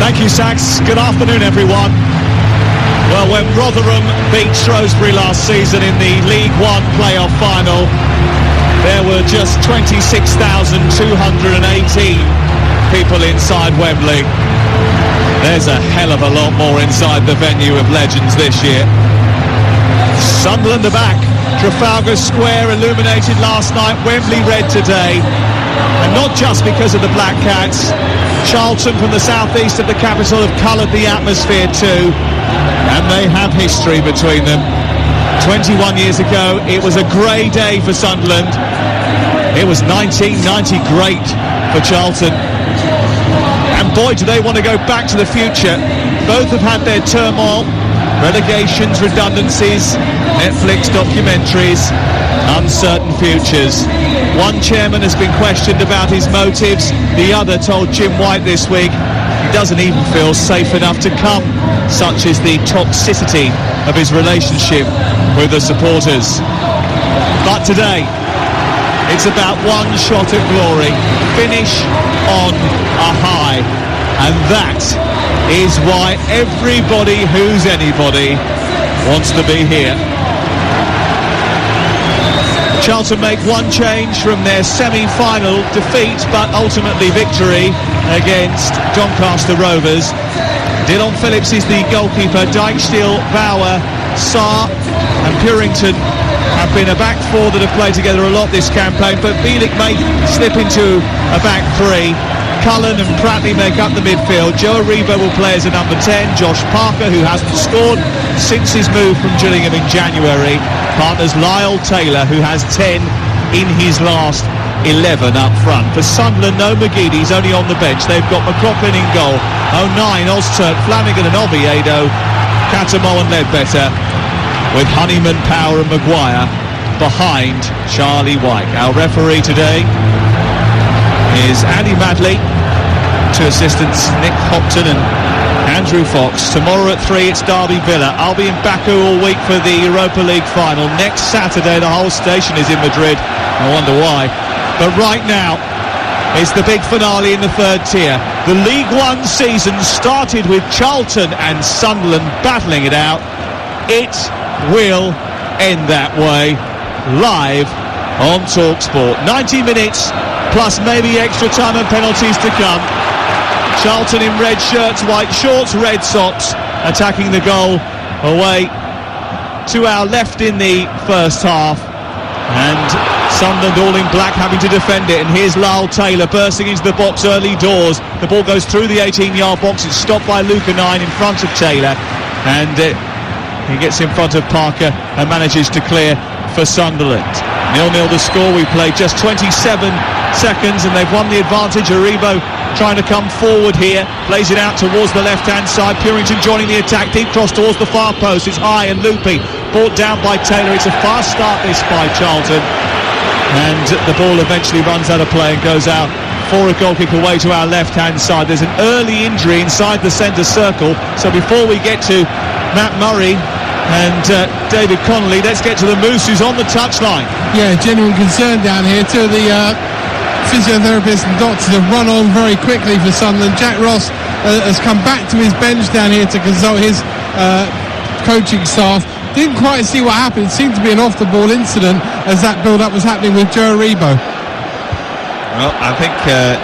Thank you, Sax. Good afternoon, everyone. Well, when Rotherham beat Shrewsbury last season in the League One playoff final, there were just 26,218 people inside Wembley. There's a hell of a lot more inside the venue of legends this year. Sunderland are back. Trafalgar Square illuminated last night, Wembley red today. And not just because of the Black Cats. Charlton from the southeast of the capital have coloured the atmosphere too. And they have history between them. 21 years ago, it was a grey day for Sunderland. It was 1990 great for Charlton. And boy, do they want to go back to the future. Both have had their turmoil, relegations, redundancies, Netflix documentaries, uncertain futures. One chairman has been questioned about his motives. The other told Jim White this week he doesn't even feel safe enough to come. Such is the toxicity of his relationship with the supporters. But today, it's about one shot at glory. Finish on a high. And that is why everybody who's anybody wants to be here. Charlton make one change from their semi-final defeat, but ultimately victory against Doncaster Rovers. Dillon Phillips is the goalkeeper. Dijksteel, Bauer, Sarr and Purington have been a back four that have played together a lot this campaign, but Bielik may slip into a back three. Cullen and Pratley make up the midfield. Joe Aribo will play as a number 10. Josh Parker, who hasn't scored since his move from Gillingham in January, partners Lyle Taylor, who has 10 in his last 11 up front. For Sunderland, no McGeady's only on the bench. They've got McLaughlin in goal. 09, Ozturk, Flanagan and Oviedo, Cattermole and Ledbetter, with Honeyman, Power and Maguire behind Charlie White. Our referee today is Andy Madley, two assistants Nick Hopton and Andrew Fox. Tomorrow at 3 it's Derby Villa. I'll be in Baku all week for the Europa League final. Next Saturday the whole station is in Madrid. I wonder why. But right now it's the big finale in the third tier. The League One season started with Charlton and Sunderland battling it out. It will end that way. Live on Talksport. 90 minutes plus maybe extra time and penalties to come. Charlton in red shirts, white shorts, red socks, attacking the goal away to our left in the first half, and Sunderland all in black having to defend it. And here's Lyle Taylor bursting into the box early doors. The ball goes through the 18-yard box. It's stopped by Luca 9 in front of Taylor, and he gets in front of Parker and manages to clear for Sunderland. 0-0 the score. We played just 27 seconds and they've won the advantage. Aribo trying to come forward here, plays it out towards the left-hand side. Purington joining the attack, deep cross towards the far post. It's high and loopy, brought down by Taylor. It's a fast start this by Charlton, and the ball eventually runs out of play and goes out for a goal kick away to our left-hand side. There's an early injury inside the centre circle, so before we get to Matt Murray and David Connolly, let's get to the Moose, who's on the touchline. Yeah, genuine concern down here. Two of the physiotherapists and doctors have run on very quickly for Sunderland. Jack Ross has come back to his bench down here to consult his coaching staff. Didn't quite see what happened. It seemed to be an off-the-ball incident as that build-up was happening with Joe Aribo. Well, I think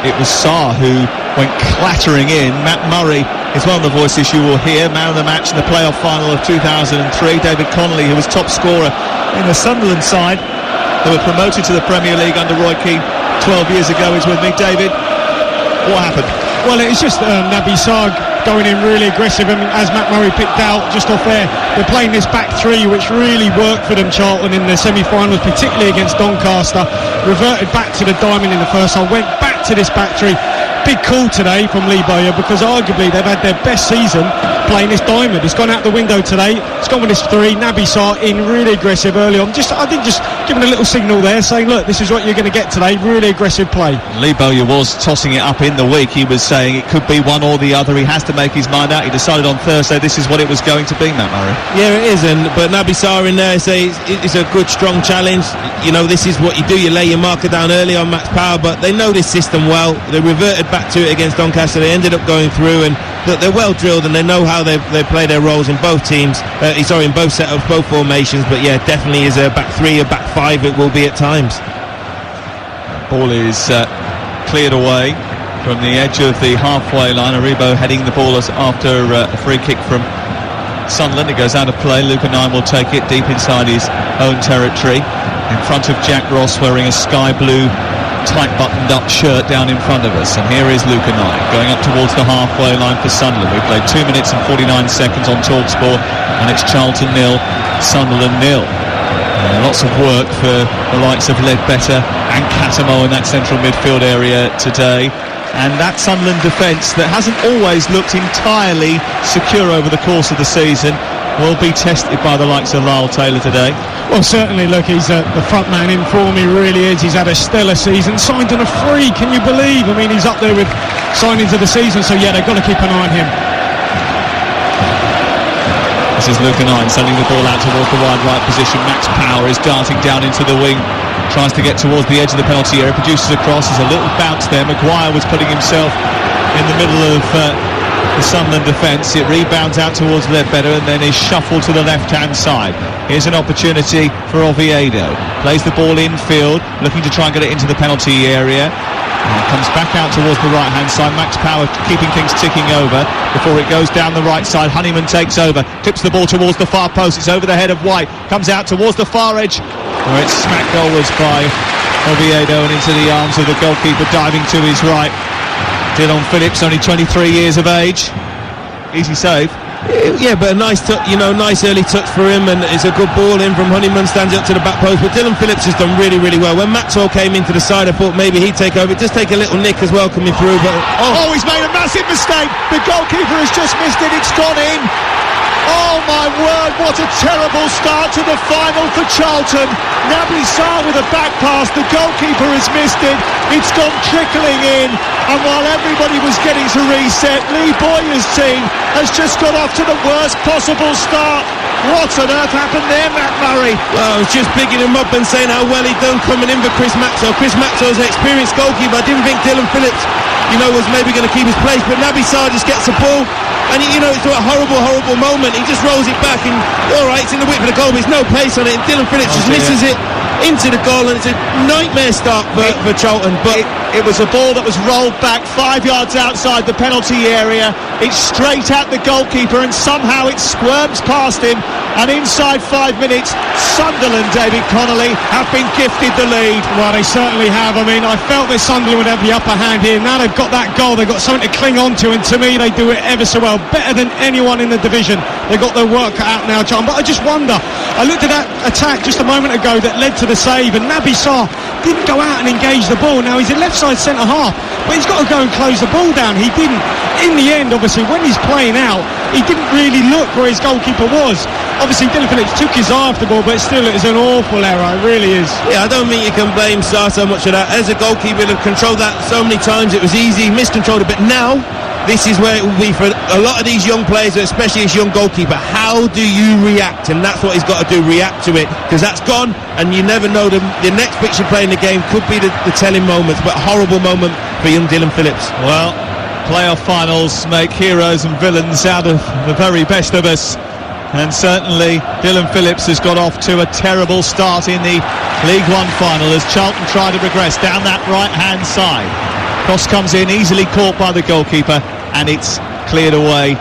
it was Sarr who went clattering in. Matt Murray is one of the voices you will hear. Man of the match in the playoff final of 2003. David Connolly, who was top scorer in the Sunderland side, who were promoted to the Premier League under Roy Keane 12 years ago, is with me. David, what happened? Well, it's just Naby Sarr going in really aggressive, and as Matt Murray picked out just off there, they're playing this back three which really worked for them, Charlton, in the semi-finals, particularly against Doncaster. Reverted back to the diamond in the first half, went back to this back three. Big call today from Lee Bowyer, because arguably they've had their best season playing this diamond. It's gone out the window today. It's gone with this three. Naby Sarr in really aggressive early on. I think just giving a little signal there, saying, look, this is what you're going to get today. Really aggressive play. Lee Bowyer was tossing it up in the week. He was saying it could be one or the other. He has to make his mind out. He decided on Thursday this is what it was going to be, Matt Murray. Yeah, it is, but Naby Sarr in there is a good, strong challenge. You know, this is what you do. You lay your marker down early on Max Power, but they know this system well. They reverted back to it against Doncaster. They ended up going through, and they're well drilled and they know how they play their roles in both teams. In both setups, both formations. But yeah, definitely is a back three, a back five. It will be at times. Ball is cleared away from the edge of the halfway line. Aribo heading the ball after a free kick from Sunderland. It goes out of play. Luca 9 will take it deep inside his own territory, in front of Jack Ross, wearing a sky blue tight buttoned up shirt down in front of us. And here is Luca 9 going up towards the halfway line for Sunderland. We've played 2 minutes and 49 seconds on Talksport, and it's Charlton 0, Sunderland 0. Lots of work for the likes of Ledbetter and Catamo in that central midfield area today. And that Sunderland defence that hasn't always looked entirely secure over the course of the season will be tested by the likes of Lyle Taylor today. Well, certainly, look, he's the front man in form, he really is. He's had a stellar season, signed on a free, can you believe? I mean, he's up there with signings of the season, so yeah, they've got to keep an eye on him. This is Luca 9 sending the ball out towards the wide right position. Max Power is darting down into the wing, tries to get towards the edge of the penalty area, produces a cross. There's a little bounce there. Maguire was putting himself in the middle of the Sunderland defence. It rebounds out towards Ledbetter and then is shuffled to the left-hand side. Here's an opportunity for Oviedo. Plays the ball infield, looking to try and get it into the penalty area. And comes back out towards the right-hand side. Max Power keeping things ticking over before it goes down the right side. Honeyman takes over, tips the ball towards the far post. It's over the head of White. Comes out towards the far edge, where it's smacked goalwards by Oviedo and into the arms of the goalkeeper diving to his right. Dylan Phillips, only 23 years of age. Easy save. Yeah, but a nice nice early touch for him, and it's a good ball in from Honeyman, stands up to the back post. But Dylan Phillips has done really, really well. When Maxwell came into the side, I thought maybe he'd take over. It does take a little nick as well coming through, but he's made a massive mistake. The goalkeeper has just missed it. It's gone in. Oh my word, what a terrible start to the final for Charlton. Naby Sarr with a back pass, the goalkeeper has missed it. It's gone trickling in, and while everybody was getting to reset, Lee Boyer's team has just got off to the worst possible start. What on earth happened there, Matt Murray? Well, I was just bigging him up and saying how well he'd done coming in for Chris Maxwell. Chris Maxwell's an experienced goalkeeper. I didn't think Dylan Phillips, was maybe going to keep his place, but Naby Sarr just gets the ball. And it's a horrible moment. He just rolls it back, and all right, it's in the width of the goal, but there's no pace on it. And Dylan Phillips just misses it into the goal, and it's a nightmare start for Charlton. But it was a ball that was rolled back 5 yards outside the penalty area. It's straight at the goalkeeper, and somehow it squirms past him. And inside 5 minutes, Sunderland, David Connolly, have been gifted the lead. Well, they certainly have. I mean, I felt that Sunderland would have the upper hand here. Now they've got that goal, they've got something to cling on to, and to me, they do it ever so well. Better than anyone in the division. They've got their work cut out now, John. But I just wonder, I looked at that attack just a moment ago that led to the save, and Naby Sarr didn't go out and engage the ball. Now, he's a left-side centre-half, but he's got to go and close the ball down. He didn't. In the end, obviously, when he's playing out, he didn't really look where his goalkeeper was. Obviously, Dylan Phillips took his eye off the ball, but still, it is an awful error. It really is. Yeah, I don't think you can blame Sarr so much of that. As a goalkeeper, he'd have controlled that so many times. It was easy, miscontrolled it, but now this is where it will be for a lot of these young players, especially this young goalkeeper. How do you react? And that's what he's got to do, react to it, because that's gone, and you never know, the next pitch you play in the game could be the telling moments, but a horrible moment for young Dylan Phillips. Well, playoff finals make heroes and villains out of the very best of us, and certainly Dylan Phillips has got off to a terrible start in the League One final as Charlton try to progress down that right-hand side. Cross comes in, easily caught by the goalkeeper, and it's cleared away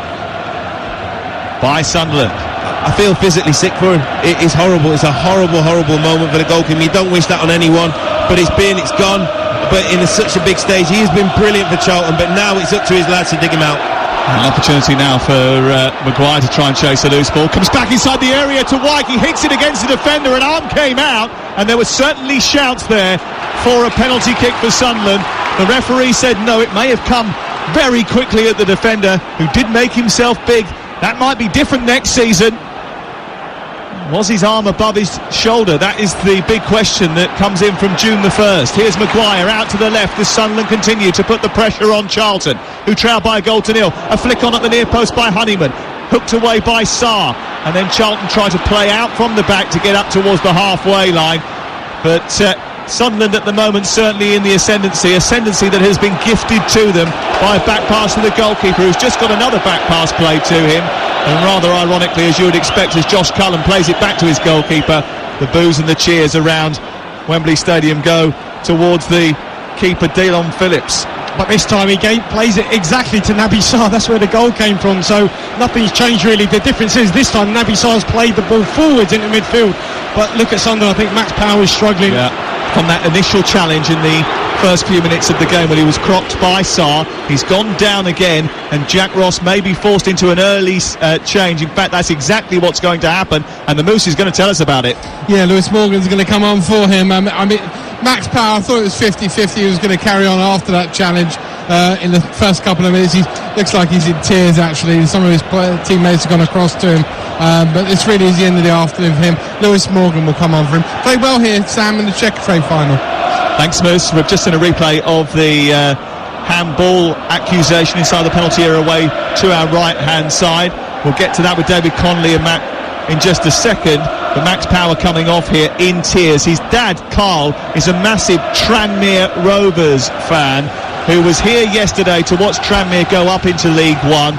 by Sunderland. I feel physically sick for him. It is horrible. It's a horrible moment for the goalkeeper. You don't wish that on anyone, but it's gone. But in such a big stage, he has been brilliant for Charlton, but now it's up to his lads to dig him out. An opportunity now for Maguire to try and chase a loose ball. Comes back inside the area to White. He hits it against the defender. An arm came out, and there were certainly shouts there for a penalty kick for Sunderland. The referee said no, it may have come very quickly at the defender, who did make himself big. That might be different next season. Was his arm above his shoulder? That is the big question that comes in from June the 1st. Here's Maguire out to the left as Sunderland continue to put the pressure on Charlton, who trail by a goal to nil. A flick on at the near post by Honeyman, hooked away by Sarr, and then Charlton try to play out from the back to get up towards the halfway line, but Sunderland at the moment certainly in the ascendancy that has been gifted to them by a back pass to the goalkeeper, who's just got another back pass played to him, and rather ironically, as you would expect, as Josh Cullen plays it back to his goalkeeper, the boos and the cheers around Wembley Stadium go towards the keeper Dillon Phillips. But this time he plays it exactly to Naby Sarr. That's where the goal came from, so nothing's changed really. The difference is this time Naby Sarr's played the ball forwards into midfield. But look at Sunderland, I think Max Power is struggling. Yeah. From that initial challenge in the first few minutes of the game when he was cropped by Sarr, he's gone down again, and Jack Ross may be forced into an early change. In fact, that's exactly what's going to happen, and the Moose is going to tell us about it. Yeah, Lewis Morgan's going to come on for him. I mean, Max Power, I thought it was 50-50. He was going to carry on after that challenge in the first couple of minutes. He looks like he's in tears, actually. Some of his teammates have gone across to him. But this really is the end of the afternoon for him. Lewis Morgan will come on for him. Played well here, Sam, in the Checkatrade final. Thanks, Moose. We've just seen a replay of the handball accusation inside the penalty area away to our right-hand side. We'll get to that with David Connolly and Matt in just a second. But Max Power coming off here in tears. His dad, Carl, is a massive Tranmere Rovers fan who was here yesterday to watch Tranmere go up into League One.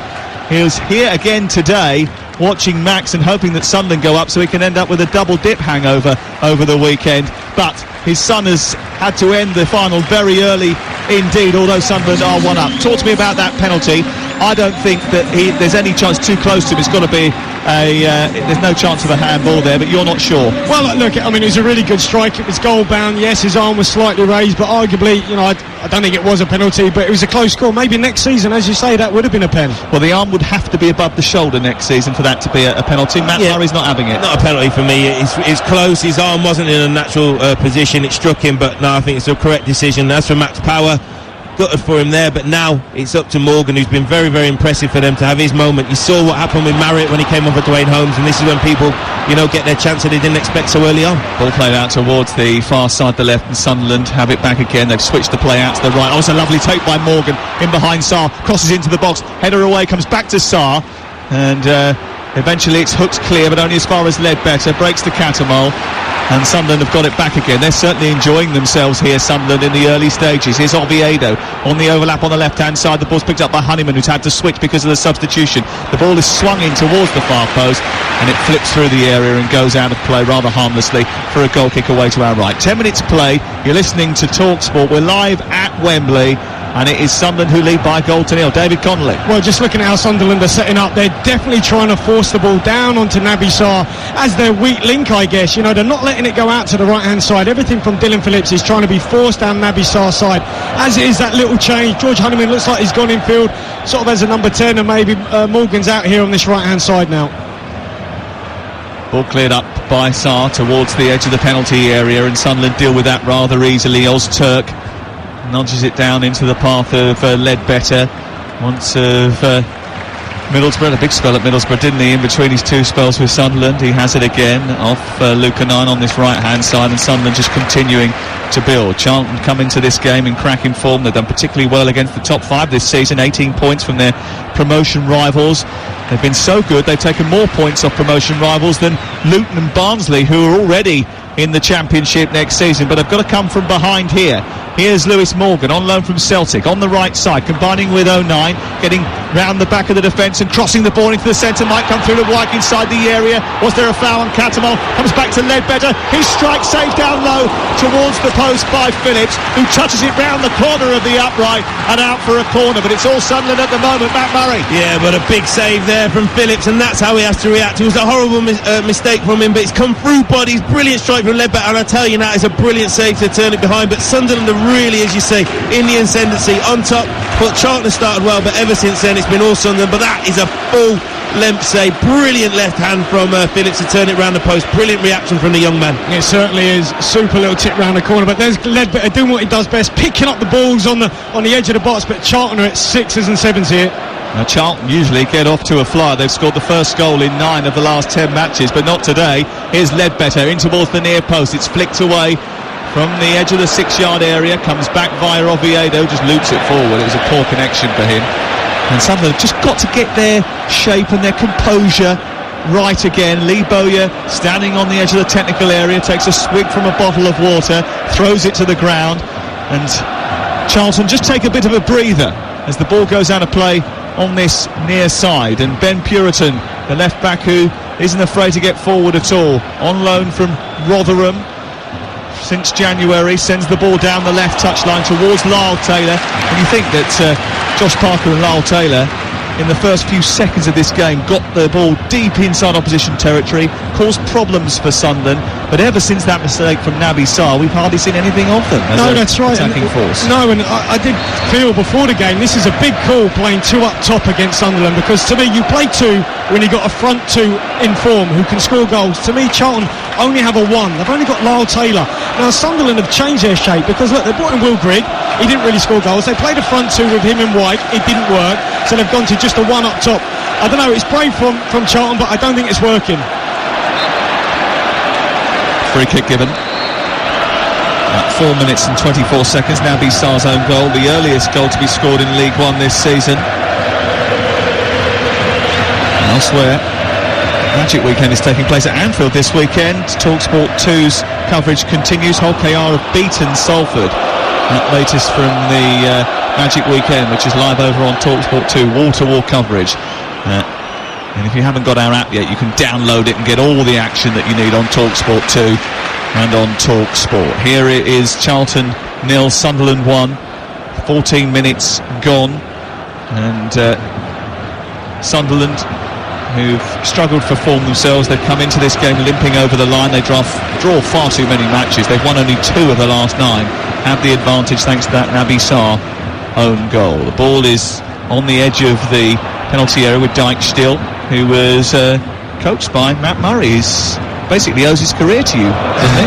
He was here again today watching Max and hoping that Sunderland go up so he can end up with a double dip hangover over the weekend. But his son has had to end the final very early indeed, although Sunderland are 1-up. Talk to me about that penalty. I don't think that there's any chance too close to him. It's got to be there's no chance of a handball there, but you're not sure. Well, look, I mean, it was a really good strike. It was goal bound. Yes, his arm was slightly raised, but arguably, I don't think it was a penalty, but it was a close score. Maybe next season, as you say, that would have been a pen. Well, the arm would have to be above the shoulder next season for that to be a penalty. Matt Murray's not having it. Not a penalty for me. It's close. His arm wasn't in a natural position. It struck him, but no, I think it's a correct decision. As for Max Power, gutted for him there, but now it's up to Morgan, who's been very, very impressive for them to have his moment. You saw what happened with Marriott when he came on for Dwayne Holmes, and this is when people, get their chance that they didn't expect so early on. Ball played out towards the far side, the left, and Sunderland have it back again. They've switched the play out to the right. Oh, it's a lovely take by Morgan in behind Sarr, crosses into the box, header away, comes back to Sarr, and eventually it's hooked clear, but only as far as Ledbetter, breaks the Catamol. And Sunderland have got it back again. They're certainly enjoying themselves here, Sunderland, in the early stages. Here's Oviedo on the overlap on the left-hand side. The ball's picked up by Honeyman, who's had to switch because of the substitution. The ball is swung in towards the far post, and it flips through the area and goes out of play rather harmlessly for a goal kick away to our right. 10 minutes play. You're listening to Talksport. We're live at Wembley, and it is Sunderland who lead by a goal to nil. David Connolly. Well, just looking at how Sunderland are setting up, they're definitely trying to force the ball down onto Naby Sarr as their weak link, I guess. They're not letting it go out to the right-hand side. Everything from Dillon Phillips is trying to be forced down Naby Sarr's side. As it is that little change, George Honeyman looks like he's gone in field, sort of as a number 10, and maybe Morgan's out here on this right-hand side now. Ball cleared up by Sarr towards the edge of the penalty area, and Sunderland deal with that rather easily. Ozturk nudges it down into the path of Ledbetter. Once of Middlesbrough, a big spell at Middlesbrough, didn't he, in between his two spells with Sunderland. He has it again off Lukanine on this right-hand side, and Sunderland just continuing to build. Charlton come into this game in cracking form. They've done particularly well against the top 5 this season, 18 points from their promotion rivals. They've been so good, they've taken more points off promotion rivals than Luton and Barnsley, who are already in the Championship next season, but they've got to come from behind here. Here's Lewis Morgan on loan from Celtic on the right side, combining with 09, getting round the back of the defence and crossing the ball into the centre. Might come through to Wyke inside the area. Was there a foul on Catamol? Comes back to Ledbetter. His strike saved down low towards the post by Phillips, who touches it round the corner of the upright and out for a corner. But it's all Sunderland at the moment. Matt Murray. Yeah, but a big save there from Phillips, and that's how he has to react. It was a horrible mistake from him, but it's come through bodies. Brilliant strike from Ledbetter, and I tell you now, it's a brilliant save to turn it behind. But Sunderland are really, as you say, in the ascendancy, on top. But Charlton started well, but ever since then it's been all Sunderland. But that is a full length save. Brilliant left hand from Phillips to turn it round the post. Brilliant reaction from the young man. It certainly is. Super little tip round the corner, but there's Ledbetter doing what he does best, picking up the balls on the edge of the box. But Charlton are at 6s and 7s here. Now, Charlton usually get off to a flyer. They've scored the first goal in 9 of the last 10 matches, but not today. Here's Ledbetter in towards the near post. It's flicked away from the edge of the 6-yard area, comes back via Oviedo, just loops it forward. It was a poor connection for him. And Sunderland have just got to get their shape and their composure right again. Lee Bowyer standing on the edge of the technical area, takes a swig from a bottle of water, throws it to the ground, and Charlton just take a bit of a breather as the ball goes out of play on this near side. And Ben Puritan, the left back, who isn't afraid to get forward at all, on loan from Rotherham since January, sends the ball down the left touchline towards Lyle Taylor. And you think that Josh Parker and Lyle Taylor, in the first few seconds of this game, got the ball deep inside opposition territory, caused problems for Sunderland, but ever since that mistake from Naby Sarr, we've hardly seen anything of them as that's right. attacking force. No, and I did feel before the game, this is a big call, playing two up top against Sunderland, because to me, you play two when you've got a front two in form who can score goals. To me, Charlton only have a one. They've only got Lyle Taylor. Now, Sunderland have changed their shape, because look, they brought in Will Grigg. He didn't really score goals. They played a front two with him in wide. It didn't work, so they've gone to just a one up top. I don't know, it's brave from Charlton, but I don't think it's working. Free kick given. 4 minutes and 24 seconds. Naby Sarr's own goal, the earliest goal to be scored in League One this season. Elsewhere, Magic Weekend is taking place at Anfield this weekend. Talksport 2's coverage continues. Hull KR have beaten Salford. That latest from the Magic Weekend, which is live over on Talksport 2, wall-to-wall coverage. And if you haven't got our app yet, you can download it and get all the action that you need on Talksport 2 and on Talksport. Here it is, Charlton 0, Sunderland 1, 14 minutes gone, and Sunderland, who've struggled for form themselves, they've come into this game limping over the line. They draw far too many matches. They've won only 2 of the last 9, have the advantage thanks to that Naby Sarr own goal. The ball is on the edge of the penalty area with Dyke still, who was coached by Matt Murray. He's basically owes his career to you, doesn't he?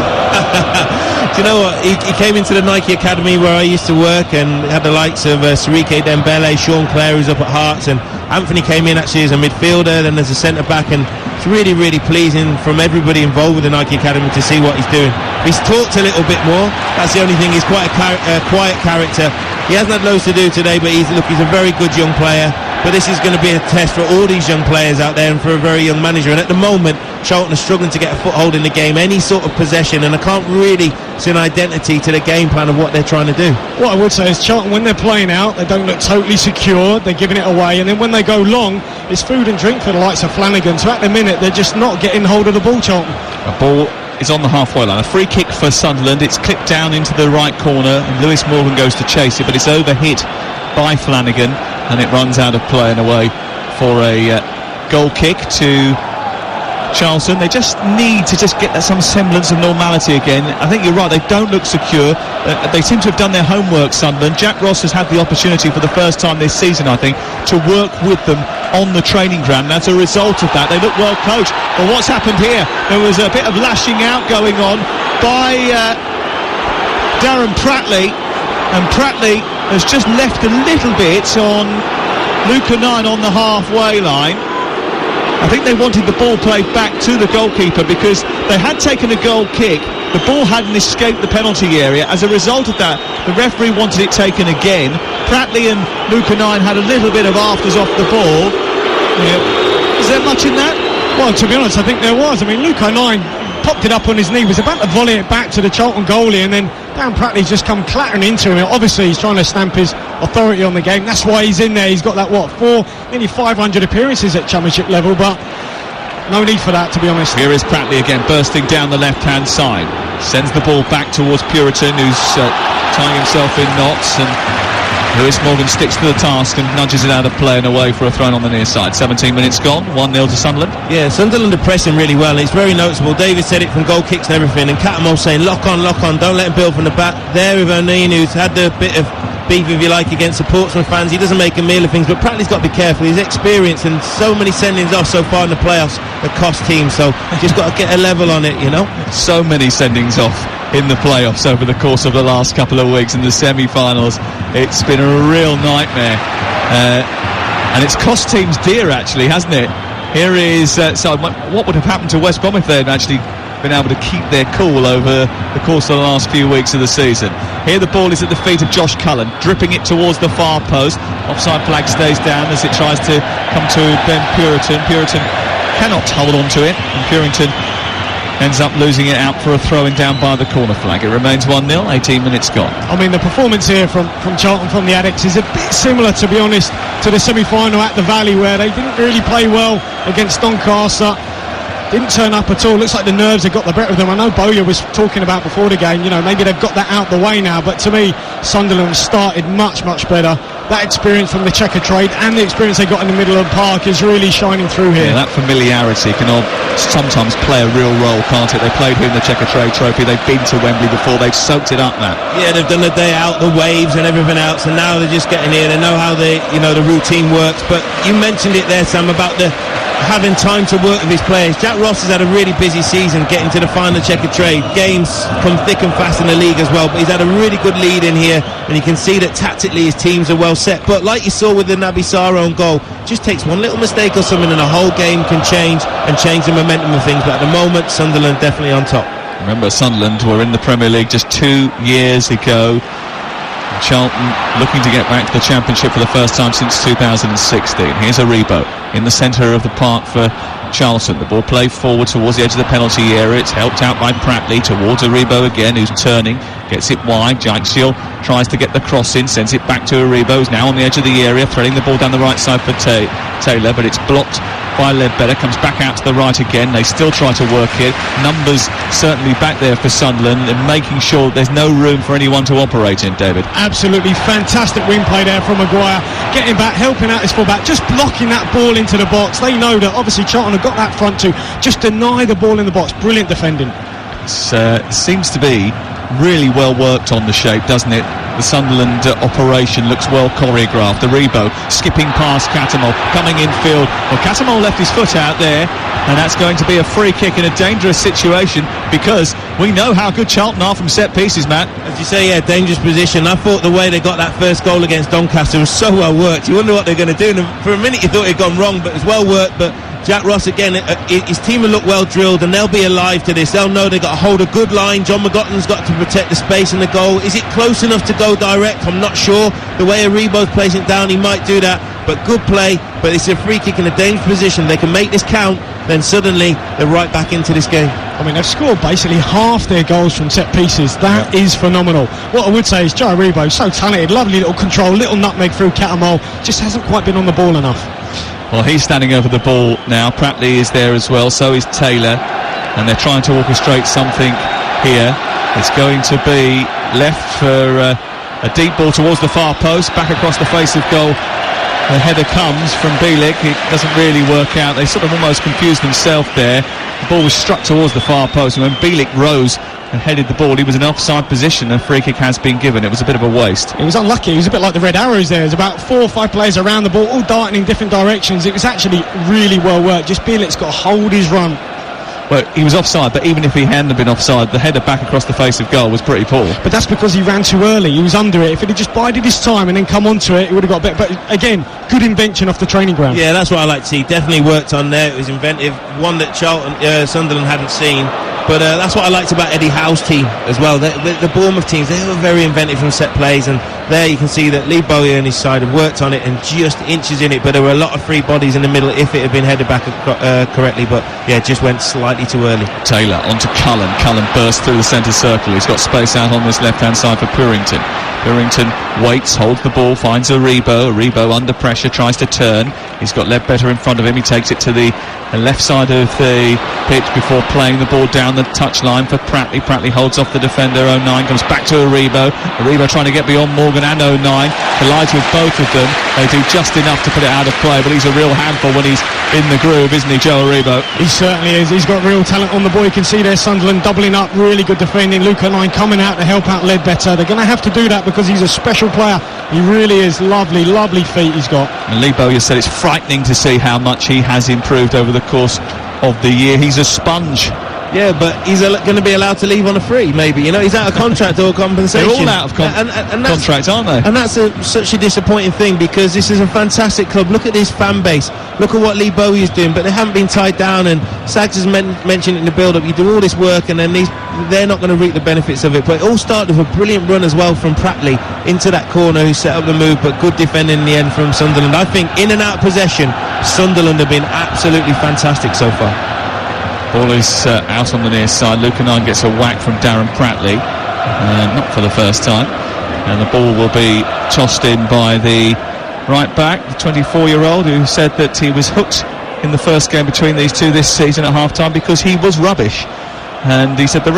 Do you know what? He came into the Nike Academy where I used to work and had the likes of Sirike Dembele, Sean Clare, who's up at Hearts, and Anthony came in actually as a midfielder, then as a centre-back, and it's really, really pleasing from everybody involved with the Nike Academy to see what he's doing. He's talked a little bit more, that's the only thing. He's quite a quiet character. He hasn't had loads to do today, but he's a very good young player. But this is going to be a test for all these young players out there and for a very young manager. And at the moment, Charlton are struggling to get a foothold in the game, any sort of possession, and I can't really see an identity to the game plan of what they're trying to do. What I would say is Charlton, when they're playing out, they don't look totally secure, they're giving it away, and then when they go long, it's food and drink for the likes of Flanagan. So at the minute, they're just not getting hold of the ball, Charlton. A ball is on the halfway line. A free kick for Sunderland. It's clipped down into the right corner, and Lewis Morgan goes to chase it, but it's overhit by Flanagan, and it runs out of play and away for a goal kick to Charlton. They just need to get some semblance of normality again. I think you're right, they don't look secure. They seem to have done their homework, Sunderland. Jack Ross has had the opportunity for the first time this season, I think, to work with them on the training ground, and as a result of that, they look well coached. But what's happened here? There was a bit of lashing out going on by Darren Pratley, and Pratley has just left a little bit on Luca 9 on the halfway line. I think they wanted the ball played back to the goalkeeper because they had taken a goal kick. The ball hadn't escaped the penalty area. As a result of that, the referee wanted it taken again. Pratley and Luca 9 had a little bit of afters off the ball. Is there much in that? Well, to be honest, I think there was. I mean, Luca 9 popped it up on his knee, was about to volley it back to the Charlton goalie, and then Dan Pratley's just come clattering into him. Obviously, he's trying to stamp his authority on the game. That's why he's in there. He's got that, nearly 500 appearances at Championship level, but no need for that, to be honest. Here is Pratley again, bursting down the left-hand side. Sends the ball back towards Puritan, who's tying himself in knots, and Lewis Morgan sticks to the task and nudges it out of play and away for a throw on the near side. 17 minutes gone, 1-0 to Sunderland. Yeah, Sunderland are pressing really well, and it's very noticeable. David said it from goal kicks and everything, and Cattermole saying lock on, don't let him build from the back. There with O'Neill, who's had the bit of beef, if you like, against the Portsmouth fans. He doesn't make a meal of things, but Pratley's got to be careful. His experience and so many sendings off so far in the playoffs that cost teams, so just got to get a level on it, you know. So many sendings off in the playoffs over the course of the last couple of weeks in the semi-finals. It's been a real nightmare, and it's cost teams dear, actually, hasn't it? Here is what would have happened to West Brom if they had actually been able to keep their cool over the course of the last few weeks of the season. Here the ball is at the feet of Josh Cullen, dripping it towards the far post. Offside flag stays down as it tries to come to Ben Puritan. Puritan cannot hold on to it, and Purington ends up losing it out for a throw-in down by the corner flag. It remains 1-0, 18 minutes gone. I mean, the performance here from Charlton, from the Addicts, is a bit similar, to be honest, to the semi-final at the Valley, where they didn't really play well against Doncaster. Didn't turn up at all. Looks like the nerves have got the better of them. I know Bowyer was talking about before the game, maybe they've got that out the way now, but to me, Sunderland started much, much better. That experience from the checker trade and the experience they got in the middle of the park is really shining through here. Yeah, that familiarity can sometimes play a real role, can't it? They played here in the checker trade trophy. They've been to Wembley before. They've soaked it up, Matt. Yeah, they've done the day out, the waves and everything else, and now they're just getting here. They know how the routine works. But you mentioned it there, Sam, about having time to work with his players. Jack Ross has had a really busy season getting to the final checker trade. Games come thick and fast in the league as well, but he's had a really good lead in here, and you can see that tactically his teams are well set. But like you saw with the Naby Sarr own goal, just takes one little mistake or something and the whole game can change the momentum of things. But at the moment, Sunderland definitely on top. Remember, Sunderland were in the Premier League just 2 years ago. Charlton looking to get back to the Championship for the first time since 2016. Here's Aribo in the centre of the park for Charlton. The ball played forward towards the edge of the penalty area. It's helped out by Pratley towards Aribo again, who's turning, gets it wide. Jaikshiel tries to get the cross in, sends it back to Aribo, who's now on the edge of the area, threading the ball down the right side for Taylor, but it's blocked by Ledbetter. Comes back out to the right again. They still try to work it. Numbers certainly back there for Sunderland, and making sure that there's no room for anyone to operate in, David. Absolutely fantastic wing play there from Maguire, getting back, helping out his fullback, just blocking that ball into the box. They know that obviously Charlton have got that front two, just deny the ball in the box. Brilliant defending. It seems to be really well worked on the shape, doesn't it? The Sunderland operation looks well choreographed. Aribo skipping past Catamol, coming infield. Well, Catamol left his foot out there, and that's going to be a free kick in a dangerous situation, because we know how good Charlton are from set pieces, Matt. As you say, yeah, dangerous position. I thought the way they got that first goal against Doncaster was so well worked. You wonder what they're going to do. And for a minute you thought it had gone wrong, but it was well worked. But Jack Ross again, his team will look well drilled, and they'll be alive to this. They'll know they've got to hold a good line. John McGotten's got to protect the space in the goal. Is it close enough to go direct? I'm not sure. The way Aribo's placing it down, he might do that. But good play. But it's a free kick in a dangerous position. They can make this count, then suddenly they're right back into this game. I mean, they've scored basically half their goals from set pieces. That is phenomenal. What I would say is Joe Aribo, so talented, lovely little control, little nutmeg through Catamol, just hasn't quite been on the ball enough. Well, he's standing over the ball now. Pratley is there as well, so is Taylor, and they're trying to orchestrate something here. It's going to be left for a deep ball towards the far post, back across the face of goal. The header comes from Bielik. It doesn't really work out. They sort of almost confused themselves there. The ball was struck towards the far post, and when Bielik rose and headed the ball, he was in an offside position, and a free kick has been given. It was a bit of a waste. It was unlucky. It was a bit like the Red Arrows there. There's about 4 or 5 players around the ball, all darting in different directions. It was actually really well worked. Just Bielik's got to hold his run. Well, he was offside, but even if he hadn't been offside, the header back across the face of goal was pretty poor. But that's because he ran too early. He was under it. If he'd have just bided his time and then come onto it, he would have got a bit. But again, good invention off the training ground. Yeah, that's what I like to see. Definitely worked on there. It was inventive. One that Sunderland hadn't seen. But that's what I liked about Eddie Howe's team as well. The Bournemouth teams, they were very inventive from set plays, and there you can see that Lee Bowyer and his side have worked on it and just inches in it. But there were a lot of free bodies in the middle if it had been headed back correctly. But yeah, it just went slightly too early. Taylor onto Cullen. Cullen bursts through the centre circle. He's got space out on this left-hand side for Purington. Purington waits, holds the ball, finds Aribo. Aribo under pressure, tries to turn. He's got Ledbetter in front of him. He takes it to the left side of the pitch before playing the ball down the touchline for Pratley. Pratley holds off the defender. 09 comes back to Aribo. Aribo trying to get beyond Morgan and 09. Collides with both of them. They do just enough to put it out of play, but he's a real handful when he's in the groove, isn't he, Joe Aribo? He certainly is. He's got real talent on the ball. You can see there Sunderland doubling up, really good defending. Luke 09 coming out to help out Ledbetter. They're going to have to do that because he's a special player. He really is. Lovely, lovely feet he's got. And Lee Bowyer said it's frightening to see how much he has improved over the course of the year. He's a sponge. Yeah, but he's going to be allowed to leave on a free, maybe. You know, he's out of contract or compensation. They're all out of contract, aren't they? And that's such a disappointing thing, because this is a fantastic club. Look at this fan base. Look at what Lee Bowie is doing, but they haven't been tied down. And Sags has mentioned in the build-up, you do all this work and then they're not going to reap the benefits of it. But it all started with a brilliant run as well from Pratley into that corner, who set up the move, but good defending in the end from Sunderland. I think in and out possession, Sunderland have been absolutely fantastic so far. Ball is out on the near side. Lukanine gets a whack from Darren Pratley, not for the first time, and the ball will be tossed in by the right back, the 24-year-old, who said that he was hooked in the first game between these two this season at half-time because he was rubbish. And he said the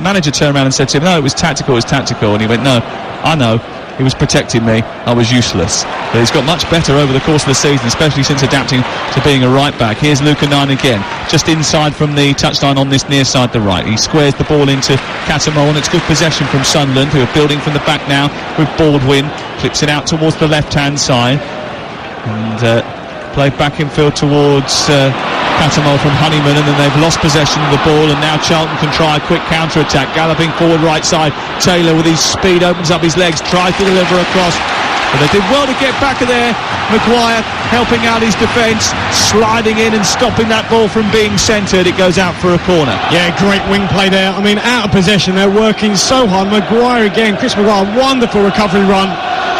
manager turned around and said to him, no, it was tactical, and he went, no, I know, he was protecting me, I was useless. But he's got much better over the course of the season, especially since adapting to being a right back. Here's Lukanine again, just inside from the touchline on this near side to right. He squares the ball into Catamol, and it's good possession from Sunderland, who are building from the back now with Baldwin. Clips it out towards the left-hand side, and played back in field towards Catamol from Honeyman, and then they've lost possession of the ball, and now Charlton can try a quick counter-attack. Galloping forward right side, Taylor with his speed opens up his legs, tries to deliver across, but they did well to get back there. Maguire helping out his defence, sliding in and stopping that ball from being centred. It goes out for a corner. Yeah, great wing play there. I mean, out of possession, they're working so hard. Maguire again, Chris Maguire, wonderful recovery run,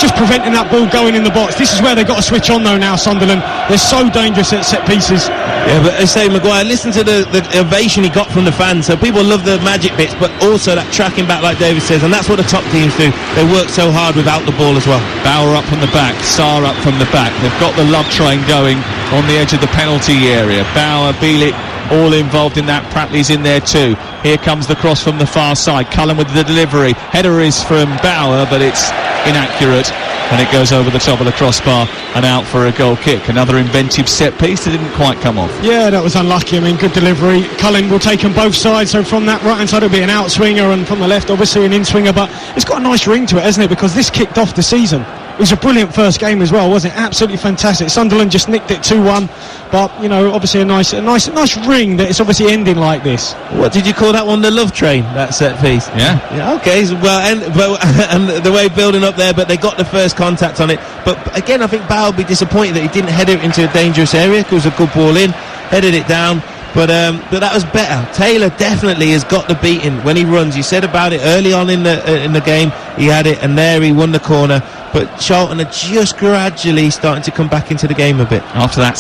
just preventing that ball going in the box. This is where they've got to switch on though now, Sunderland. They're so dangerous at set pieces. Yeah, but I say Maguire, listen to the ovation he got from the fans. So people love the magic bits, but also that tracking back, like David says, and that's what the top teams do. They work so hard without the ball as well. Bauer up from the back, Sarr up from the back. They've got the love train going on the edge of the penalty area. Bauer, Bielik, all involved in that. Pratley's in there too. Here comes the cross from the far side. Cullen with the delivery. Header is from Bauer, but it's inaccurate, and it goes over the top of the crossbar and out for a goal kick. Another inventive set piece that didn't quite come off. Yeah, that was unlucky. I mean, good delivery. Cullen will take on both sides, so from that right hand side it'll be an out swinger, and from the left obviously an in swinger, but it's got a nice ring to it, hasn't it, because this kicked off the season. It was a brilliant first game as well, wasn't it? Absolutely fantastic. Sunderland just nicked it 2-1, but you know, obviously a nice ring that it's obviously ending like this. What did you call that one? The love train, that set piece. Yeah. Okay. So, and the way building up there, but they got the first contact on it. But again, I think Bauer will be disappointed that he didn't head it into a dangerous area, because it was a good ball in, headed it down. But that was better. Taylor definitely has got the beating when he runs. You said about it early on in the game. He had it, and there he won the corner. But Charlton are just gradually starting to come back into the game a bit. After that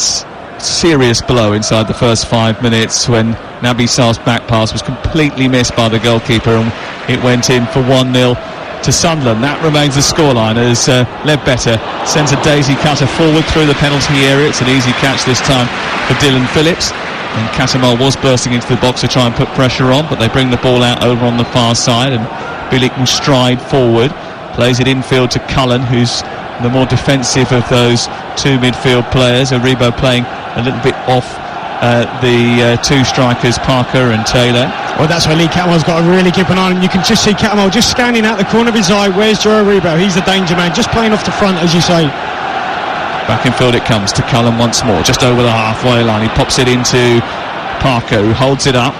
serious blow inside the first 5 minutes, when Naby Sarr's back pass was completely missed by the goalkeeper, and it went in for 1-0 to Sunderland. That remains the scoreline as Ledbetter sends a daisy cutter forward through the penalty area. It's an easy catch this time for Dylan Phillips. And Catamol was bursting into the box to try and put pressure on, but they bring the ball out over on the far side, and Bielik will stride forward, plays it infield to Cullen, who's the more defensive of those two midfield players. Aribo playing a little bit off the two strikers, Parker and Taylor. Well, that's where Lee Catamol's got to really keep an eye on. You can just see Catamol just scanning out the corner of his eye. Where's Joe Aribo? He's the danger man, just playing off the front, as you say. Back in field it comes to Cullen once more, just over the halfway line. He pops it into Parker, who holds it up,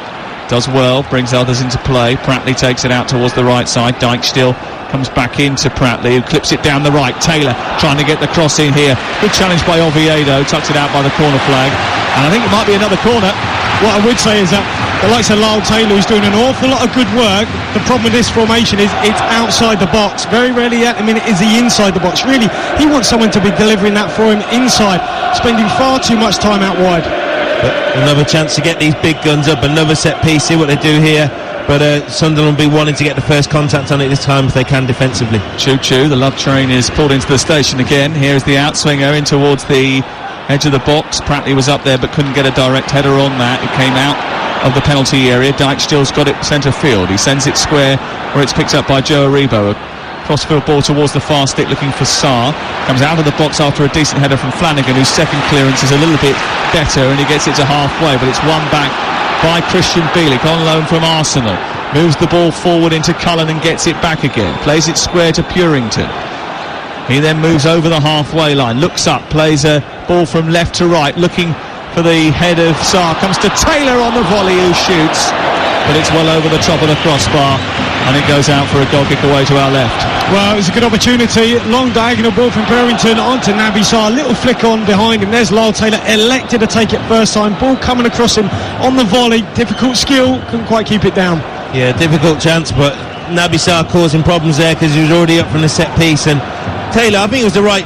does well, brings others into play. Pratley takes it out towards the right side. Dyke still comes back into Pratley, who clips it down the right. Taylor trying to get the cross in here. Good challenge by Oviedo, tucks it out by the corner flag, and I think it might be another corner. What I would say is that the likes of Lyle Taylor, who's doing an awful lot of good work, the problem with this formation is it's outside the box. Very rarely is he inside the box. Really, he wants someone to be delivering that for him inside, spending far too much time out wide. But another chance to get these big guns up, another set piece, see what they do here. But Sunderland will be wanting to get the first contact on it this time if they can defensively. Choo-choo, the love train is pulled into the station again. Here's the outswinger in towards the edge of the box. Pratley was up there but couldn't get a direct header on that. It came out of the penalty area. Dyke still's got it centre field. He sends it square where it's picked up by Joe Aribo. Crossfield ball towards the far stick looking for Sarr. Comes out of the box after a decent header from Flanagan, whose second clearance is a little bit better, and he gets it to halfway, but it's won back by Christian Bielik on loan from Arsenal. Moves the ball forward into Cullen and gets it back again. Plays it square to Purington. He then moves over the halfway line, looks up, plays a ball from left to right, looking for the head of Sarr. Comes to Taylor on the volley, who shoots, but it's well over the top of the crossbar, and it goes out for a goal kick away to our left. Well, it was a good opportunity. Long diagonal ball from Berrington onto Naby Sarr. Little flick on behind him. There's Lyle Taylor, elected to take it first time. Ball coming across him on the volley. Difficult skill. Couldn't quite keep it down. Yeah, difficult chance, but Naby Sarr causing problems there because he was already up from the set piece. And Taylor, I think it was the right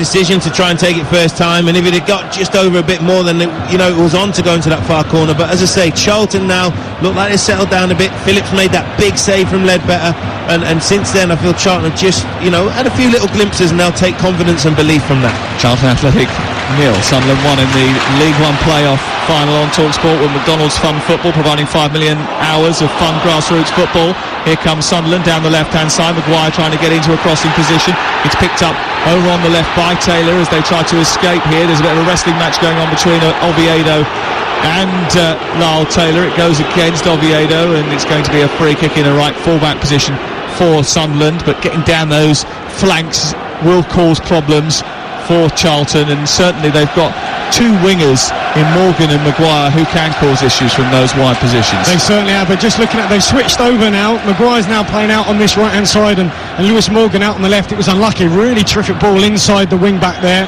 decision to try and take it first time, and if it had got just over a bit more, then it was on to go into that far corner. But as I say, Charlton now look like they've settled down a bit. Phillips made that big save from Ledbetter, and since then I feel Charlton have just had a few little glimpses, and they'll take confidence and belief from that. Charlton Athletic 0, Sunderland 1 in the League One playoff final on Talksport with McDonald's Fun Football, providing 5 million hours of fun grassroots football. Here comes Sunderland down the left-hand side. Maguire trying to get into a crossing position. It's picked up over on the left by Taylor as they try to escape here. There's a bit of a wrestling match going on between Oviedo and Lyle Taylor. It goes against Oviedo, and it's going to be a free kick in a right full-back position for Sunderland. But getting down those flanks will cause problems for Charlton, and certainly they've got two wingers in Morgan and Maguire who can cause issues from those wide positions. They certainly have, but just looking at, they've switched over now. Maguire's now playing out on this right hand side, and Lewis Morgan out on the left. It was unlucky, really terrific ball inside the wing back there.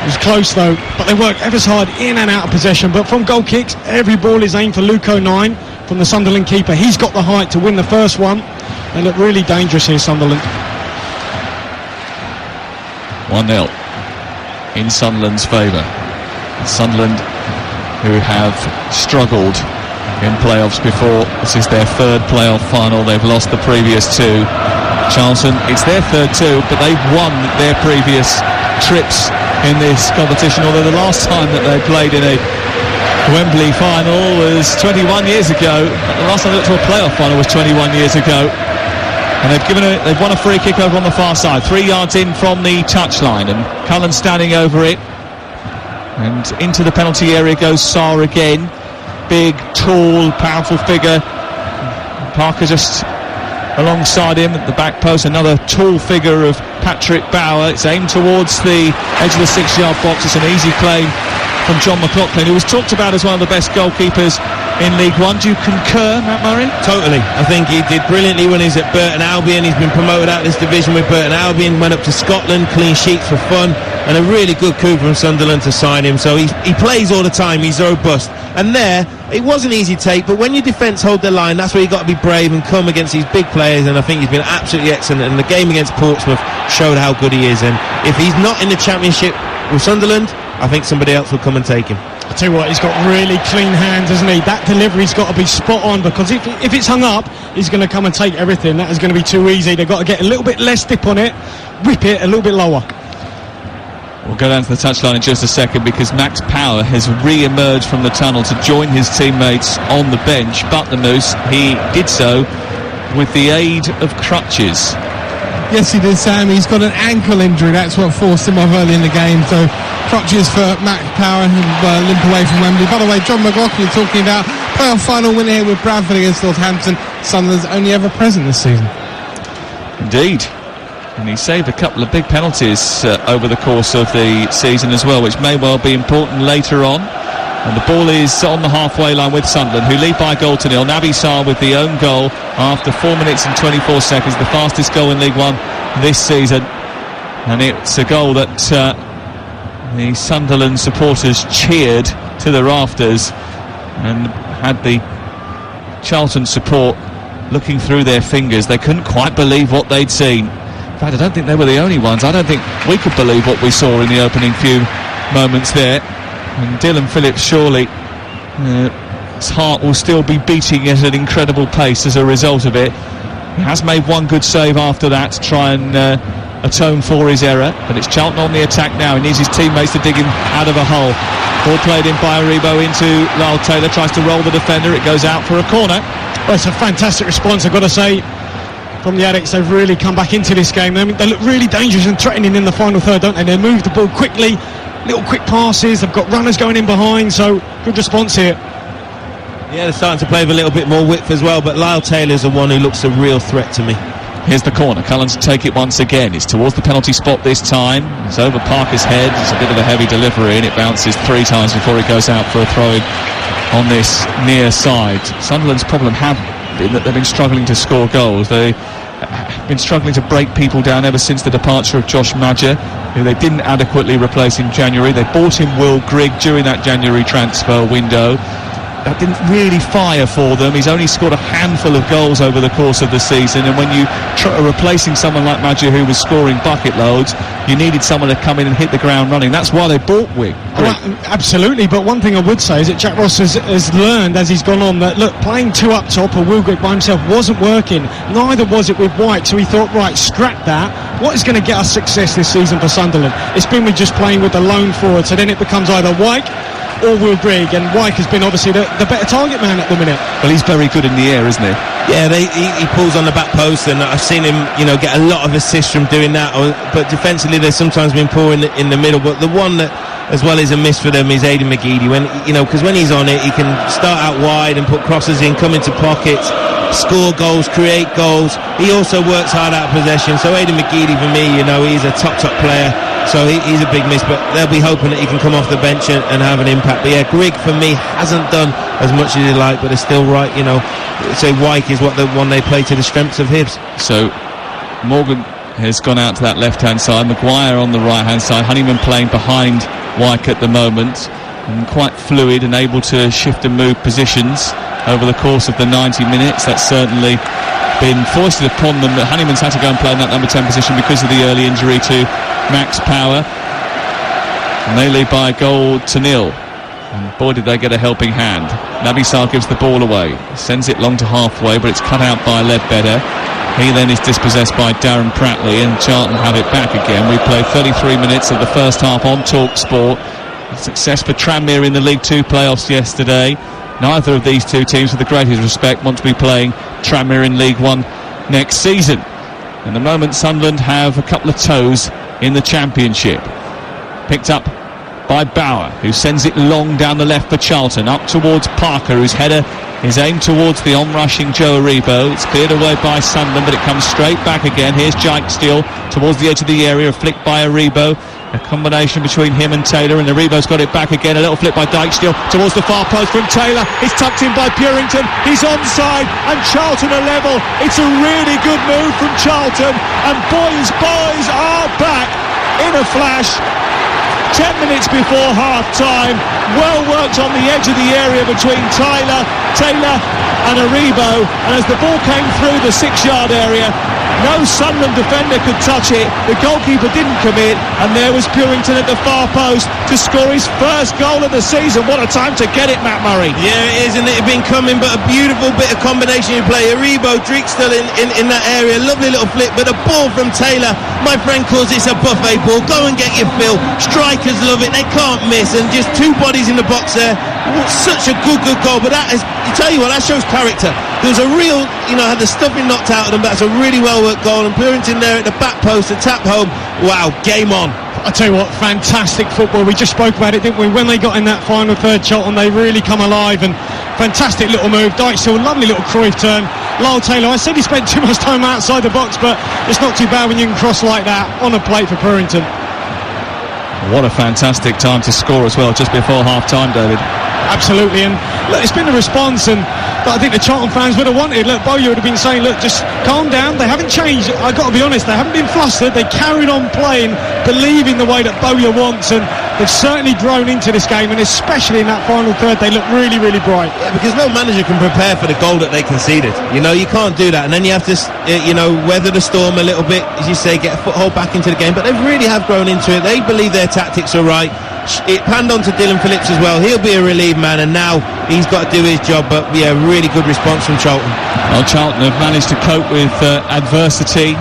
It was close though, but they work ever so hard in and out of possession. But from goal kicks, every ball is aimed for Luke O'Nien from the Sunderland keeper. He's got the height to win the first one. They look really dangerous here, Sunderland. 1-0 in Sunderland's favour. Sunderland, who have struggled in playoffs before. This is their third playoff final. They've lost the previous two. Charlton, it's their third too, but they've won their previous trips in this competition, although the last time that they played in a Wembley final was 21 years ago. The last time they got to a playoff final was 21 years ago. And they've won a free kick over on the far side, 3 yards in from the touchline, and Cullen standing over it. And into the penalty area goes Sarr again. Big, tall, powerful figure. Parker just alongside him at the back post. Another tall figure of Patrick Bauer. It's aimed towards the edge of the 6-yard box. It's an easy claim from John McLaughlin, who was talked about as one of the best goalkeepers in League One. Do you concur, Matt Murray? Totally. I think he did brilliantly when he's at Burton Albion. He's been promoted out of this division with Burton Albion, went up to Scotland, clean sheets for fun, and a really good coup from Sunderland to sign him. So he plays all the time. He's robust. And there, it wasn't easy to take, but when your defence hold their line, that's where you've got to be brave and come against these big players, and I think he's been absolutely excellent. And the game against Portsmouth showed how good he is. And if he's not in the Championship with Sunderland, I think somebody else will come and take him. I tell you what, he's got really clean hands, hasn't he? That delivery's got to be spot on, because if it's hung up, he's going to come and take everything. That is going to be too easy. They've got to get a little bit less dip on it, whip it a little bit lower. We'll go down to the touchline in just a second, because Max Power has re-emerged from the tunnel to join his teammates on the bench. But the Moose, he did so with the aid of crutches. Yes, he did, Sam. He's got an ankle injury. That's what forced him off early in the game. So crutches for Max Power, who limp away from Wembley. By the way, John McLaughlin talking about playoff final win here with Bradford against Northampton. Sunderland's only ever present this season. Indeed. And he saved a couple of big penalties over the course of the season as well, which may well be important later on. And the ball is on the halfway line with Sunderland, who lead by a goal to nil. Naby Sarr with the own goal after 4 minutes and 24 seconds, the fastest goal in League One this season. And it's a goal that the Sunderland supporters cheered to the rafters, and had the Charlton support looking through their fingers. They couldn't quite believe what they'd seen. In fact, I don't think they were the only ones. I don't think we could believe what we saw in the opening few moments there. And Dylan Phillips, surely his heart will still be beating at an incredible pace as a result of it. He has made one good save after that to try and atone for his error, but it's Charlton on the attack now. He needs his teammates to dig him out of a hole. Ball played in by Aribo into Lyle Taylor, tries to roll the defender. It goes out for a corner. Well, it's a fantastic response, I've got to say, from the Addicts. They've really come back into this game. They look really dangerous and threatening in the final third, don't they? They move the ball quickly, little quick passes. They've got runners going in behind, so good response here. Yeah, they're starting to play with a little bit more width as well, but Lyle Taylor's the one who looks a real threat to me. Here's the corner. Cullen's take it once again. It's towards the penalty spot this time. It's over Parker's head. It's a bit of a heavy delivery, and it bounces 3 times before it goes out for a throw-in on this near side. Sunderland's problem have been that they've been struggling to score goals. They've been struggling to break people down ever since the departure of Josh Madger, who they didn't adequately replace in January. They bought in Will Grigg during that January transfer window. That didn't really fire for them. He's only scored a handful of goals over the course of the season, and when you are replacing someone like Madger, who was scoring bucket loads, you needed someone to come in and hit the ground running. That's why they bought Grigg. Absolutely, but one thing I would say is that Jack Ross has learned as he's gone on that, look, playing 2 up top or Will Grigg by himself wasn't working. Neither was it with White, so he thought, right, scrap that. What is going to get us success this season for Sunderland? It's been with just playing with the lone forward, so then it becomes either White or Will Grigg, and Wyke has been obviously the better target man at the minute. Well, he's very good in the air, isn't he? Yeah, he pulls on the back post, and I've seen him, get a lot of assists from doing that. But defensively, there's sometimes been poor in the middle. But the one that, as well, is a miss for them is Aidan McGeady. Because when he's on it, he can start out wide and put crosses in, come into pockets, score goals, create goals. He also works hard out of possession. So Aidan McGeady, for me, he's a top player. So he's a big miss, but they'll be hoping that he can come off the bench and have an impact. But yeah, Grigg for me hasn't done as much as he'd like, but it's still right. Say Wyke is the one they play to the strengths of Hibs. So Morgan has gone out to that left-hand side, Maguire on the right-hand side, Honeyman playing behind Wyke at the moment, and quite fluid and able to shift and move positions over the course of the 90 minutes. That's certainly been foisted upon them, that Honeyman's had to go and play in that number 10 position because of the early injury to Max Power, and they lead by a goal to 0. And boy, did they get a helping hand. Nabisar gives the ball away, sends it long to halfway, but it's cut out by Ledbetter. He then is dispossessed by Darren Pratley, and Charlton have it back again. We played 33 minutes of the first half on Talksport. A success for Tranmere in the League 2 playoffs yesterday. Neither of these two teams, with the greatest respect, want to be playing Tranmere in League 1 next season. At the moment, Sunderland have a couple of toes in the Championship. Picked up by Bauer, who sends it long down the left for Charlton, up towards Parker, whose header is aimed towards the on-rushing Joe Aribo. It's cleared away by Sunderland, but it comes straight back again. Here's Jike Steele towards the edge of the area, flicked by Aribo. A combination between him and Taylor, and Aribo's got it back again. A little flip by Dijksteel towards the far post from Taylor. It's tucked in by Purington. He's onside, and Charlton are level. It's a really good move from Charlton, and boys are back in a flash. 10 minutes before half-time, well worked on the edge of the area between Taylor and Aribo, and as the ball came through the 6-yard area, no Sunderland defender could touch it. The goalkeeper didn't commit, and there was Purington at the far post to score his first goal of the season. What a time to get it, Matt Murray. Yeah, it is, and it had been coming, but a beautiful bit of combination in play. Aribo, Dijksteel in that area, lovely little flip, but a ball from Taylor. My friend calls it a buffet ball. Go and get your fill. Strikers love it, they can't miss, and just 2 bodies in the box there. Such a good goal, but that is, I tell you what, that shows character. There was a real, had the stuffing knocked out of them. That's a really well-worked goal, and Purington there at the back post to tap home. Wow, game on. I tell you what, fantastic football. We just spoke about it, didn't we? When they got in that final third, Charlton, they really come alive, and fantastic little move. Dijksteel, lovely little Cruyff turn. Lyle Taylor, I said he spent too much time outside the box, but it's not too bad when you can cross like that on a plate for Purington. What a fantastic time to score as well, just before half-time, David. Absolutely, and look, it's been a response and that I think the Charlton fans would have wanted. Look, Bowyer would have been saying, look, just calm down. They haven't changed. I've got to be honest, they haven't been flustered. They carried on playing, believing the way that Bowyer wants, and they've certainly grown into this game, and especially in that final third, they look really, really bright. Yeah, because no manager can prepare for the goal that they conceded. You can't do that, and then you have to, weather the storm a little bit, as you say, get a foothold back into the game, but they really have grown into it. They believe their tactics are right. It panned on to Dylan Phillips as well. He'll be a relieved man, and now he's got to do his job, but yeah, really good response from Charlton. Well, Charlton have managed to cope with adversity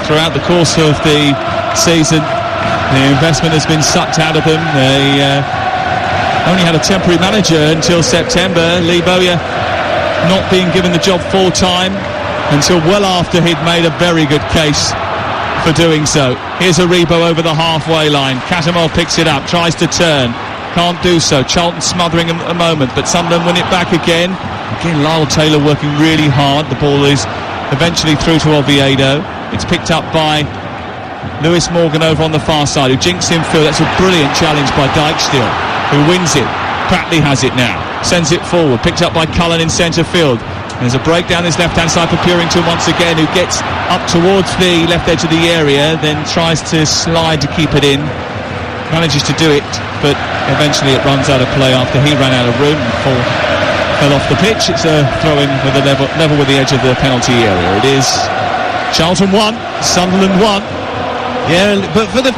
throughout the course of the season. The investment has been sucked out of them. They only had a temporary manager until September. Lee Bowyer not being given the job full time until well after he'd made a very good case for doing so. Here's Aribo over the halfway line. Catamol picks it up, tries to turn, can't do so. Charlton smothering him a moment, but Sunderland win it back again. Lyle Taylor working really hard. The ball is eventually through to Oviedo. It's picked up by Lewis Morgan over on the far side, who jinks in field. That's a brilliant challenge by Dijksteel, who wins it. Pratley has it now, sends it forward, picked up by Cullen in centre field. There's a break down his left-hand side for Purington once again, who gets up towards the left edge of the area, then tries to slide to keep it in. Manages to do it, but eventually it runs out of play after he ran out of room and fell off the pitch. It's a throw-in with a level with the edge of the penalty area. It is Charlton 1, Sunderland 1. Yeah, but for the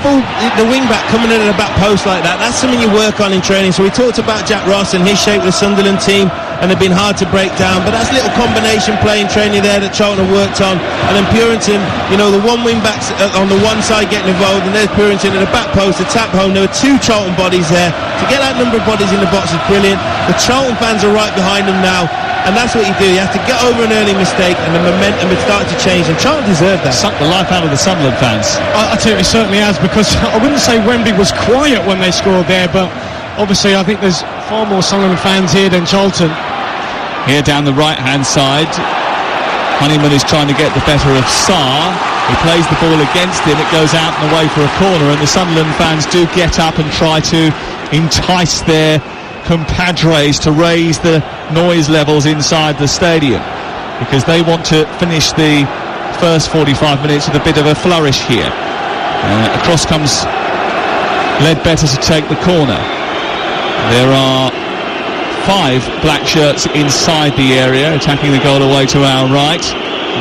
wing back coming in at the back post like that, that's something you work on in training. So we talked about Jack Ross and his shape with the Sunderland team, and they've been hard to break down, but that's little combination play in training there that Charlton have worked on. And then Purington, you know, the one wing backs on the one side getting involved, and there's Purington at the back post to tap home. There were two Charlton bodies there. To get that number of bodies in the box is brilliant. The Charlton fans are right behind them now, and that's what you do. You have to get over an early mistake, and the momentum has started to change, and Charlton deserved that. Sucked the life out of the Sunderland fans. I tell you, it certainly has, because I wouldn't say Wembley was quiet when they scored there, but obviously I think there's far more Sunderland fans here than Charlton. Here down the right-hand side, Honeyman is trying to get the better of Sarr. He plays the ball against him, it goes out and away for a corner, and the Sunderland fans do get up and try to entice their compadres to raise the noise levels inside the stadium, because they want to finish the first 45 minutes with a bit of a flourish here. Across comes Ledbetter to take the corner. There are 5 black shirts inside the area, attacking the goal away to our right.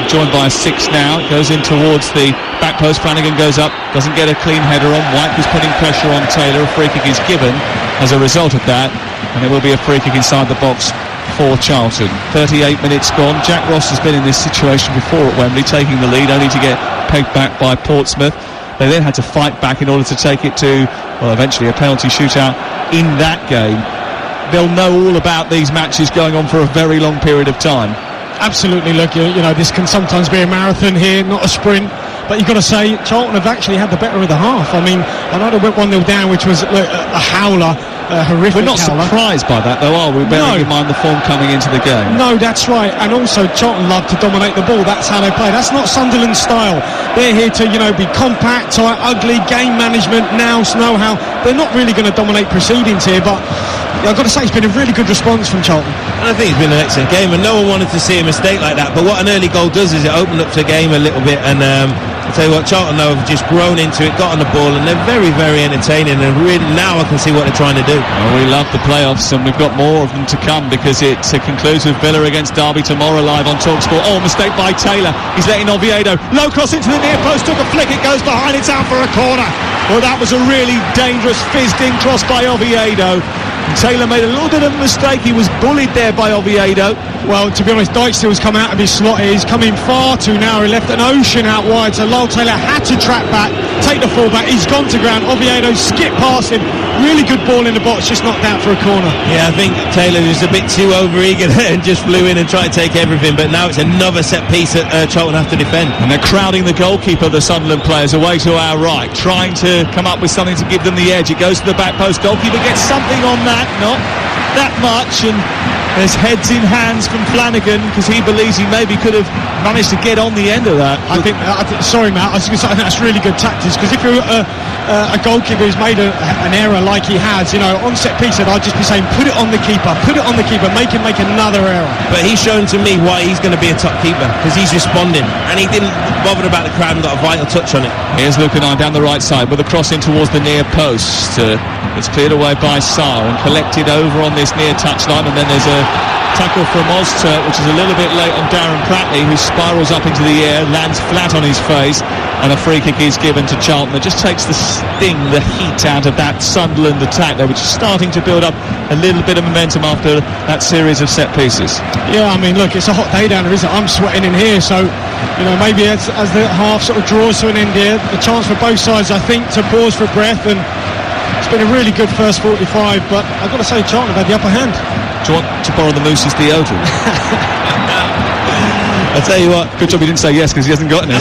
Joined by 6 now. It goes in towards the back post. Flanagan goes up, doesn't get a clean header on. White was putting pressure on Taylor. A free kick is given as a result of that, and there will be a free kick inside the box for Charlton. 38 minutes gone. Jack Ross has been in this situation before at Wembley, taking the lead only to get pegged back by Portsmouth. They then had to fight back in order to take it to, well, eventually a penalty shootout in that game. They'll know all about these matches going on for a very long period of time. Absolutely. Look, you know, this can sometimes be a marathon here, not a sprint, but you've got to say Charlton have actually had the better of the half. I mean, I know they went 1-0 down, which was a howler, a horrific We're not howler. surprised by that, though, are we? Bearing in mind the form coming into the game. No, that's right. And also, Charlton love to dominate the ball. That's how they play. That's not Sunderland's style. They're here to, you know, be compact, tight, ugly, game management, nous, know-how. They're not really going to dominate proceedings here, but I've got to say, it's been a really good response from Charlton. And I think it's been an excellent game, and no one wanted to see a mistake like that. But what an early goal does is it opened up the game a little bit, and I'll tell you what, Charlton now have just grown into it, got on the ball, and they're very, very entertaining, and really now I can see what they're trying to do. Well, we love the playoffs, and we've got more of them to come, because it concludes with Villa against Derby tomorrow live on Talksport. Oh, mistake by Taylor. He's letting Oviedo. Low cross into the near post, took a flick, it goes behind, it's out for a corner. Well, that was a really dangerous fizzed-in cross by Oviedo. Taylor made a little bit of a mistake. He was bullied there by Oviedo. Well, to be honest, Dijksteel's come out of his slot here. He's come in far too narrow. He left an ocean out wide, so Lyle Taylor had to track back, take the full back. He's gone to ground. Oviedo skipped past him. Really good ball in the box, just knocked out for a corner. Yeah, I think Taylor was a bit too over-eager there and just flew in and tried to take everything, but now it's another set piece that Charlton have to defend. And they're crowding the goalkeeper, the Sunderland players, away to our right, trying to come up with something to give them the edge. It goes to the back post. Goalkeeper gets something on that, not that much, and there's heads in hands from Flanagan, because he believes he maybe could have managed to get on the end of that. I think sorry, Matt, I was going to say, I think that's really good tactics, because if you're a goalkeeper who's made an error like he has, you know, on set piece, I'd just be saying, put it on the keeper, make him make another error. But he's shown to me why he's going to be a top keeper, because he's responding, and he didn't bother about the crowd and got a vital touch on it. Here's Lucanine down the right side with a cross in towards the near post. It's cleared away by Sarr and collected over on this near touchline, and then there's a tackle from Ozturk, which is a little bit late on Darren Pratley, who spirals up into the air, lands flat on his face, and a free kick is given to Charlton. It just takes the sting, the heat out of that Sunderland attack there, which is starting to build up a little bit of momentum after that series of set pieces. Yeah, I mean, look, it's a hot day down there, isn't it? I'm sweating in here, so, you know, maybe as the half sort of draws to an end here, the chance for both sides, I think, to pause for breath, and it's been a really good first 45, but I've got to say, Charlton have had the upper hand. Do you want to borrow the Moose's deodorant? I'll tell you what. Good job you didn't say yes, because he hasn't got any.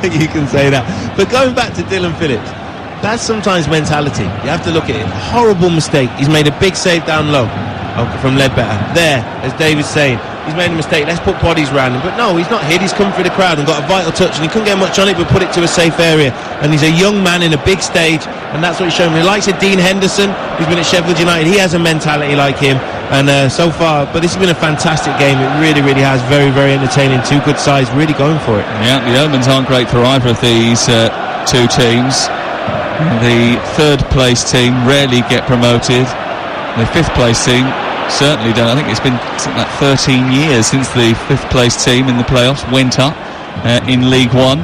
You can say that. But going back to Dylan Phillips, that's sometimes mentality. You have to look at it. Horrible mistake. He's made a big save down low from Ledbetter. There, as David's saying, he's made a mistake, let's put bodies around him. But no, he's not hid, he's come through the crowd and got a vital touch, and he couldn't get much on it but put it to a safe area. And he's a young man in a big stage, and that's what he's shown me. He likes Dean Henderson, who's been at Sheffield United. He has a mentality like him, and so far, but this has been a fantastic game. It really, really has. Very, very entertaining. Two good sides really going for it. Yeah, the omens aren't great for either of these two teams. The third place team rarely get promoted. The fifth place team certainly don't. I think it's been something like 13 years since the fifth place team in the playoffs went up in League One.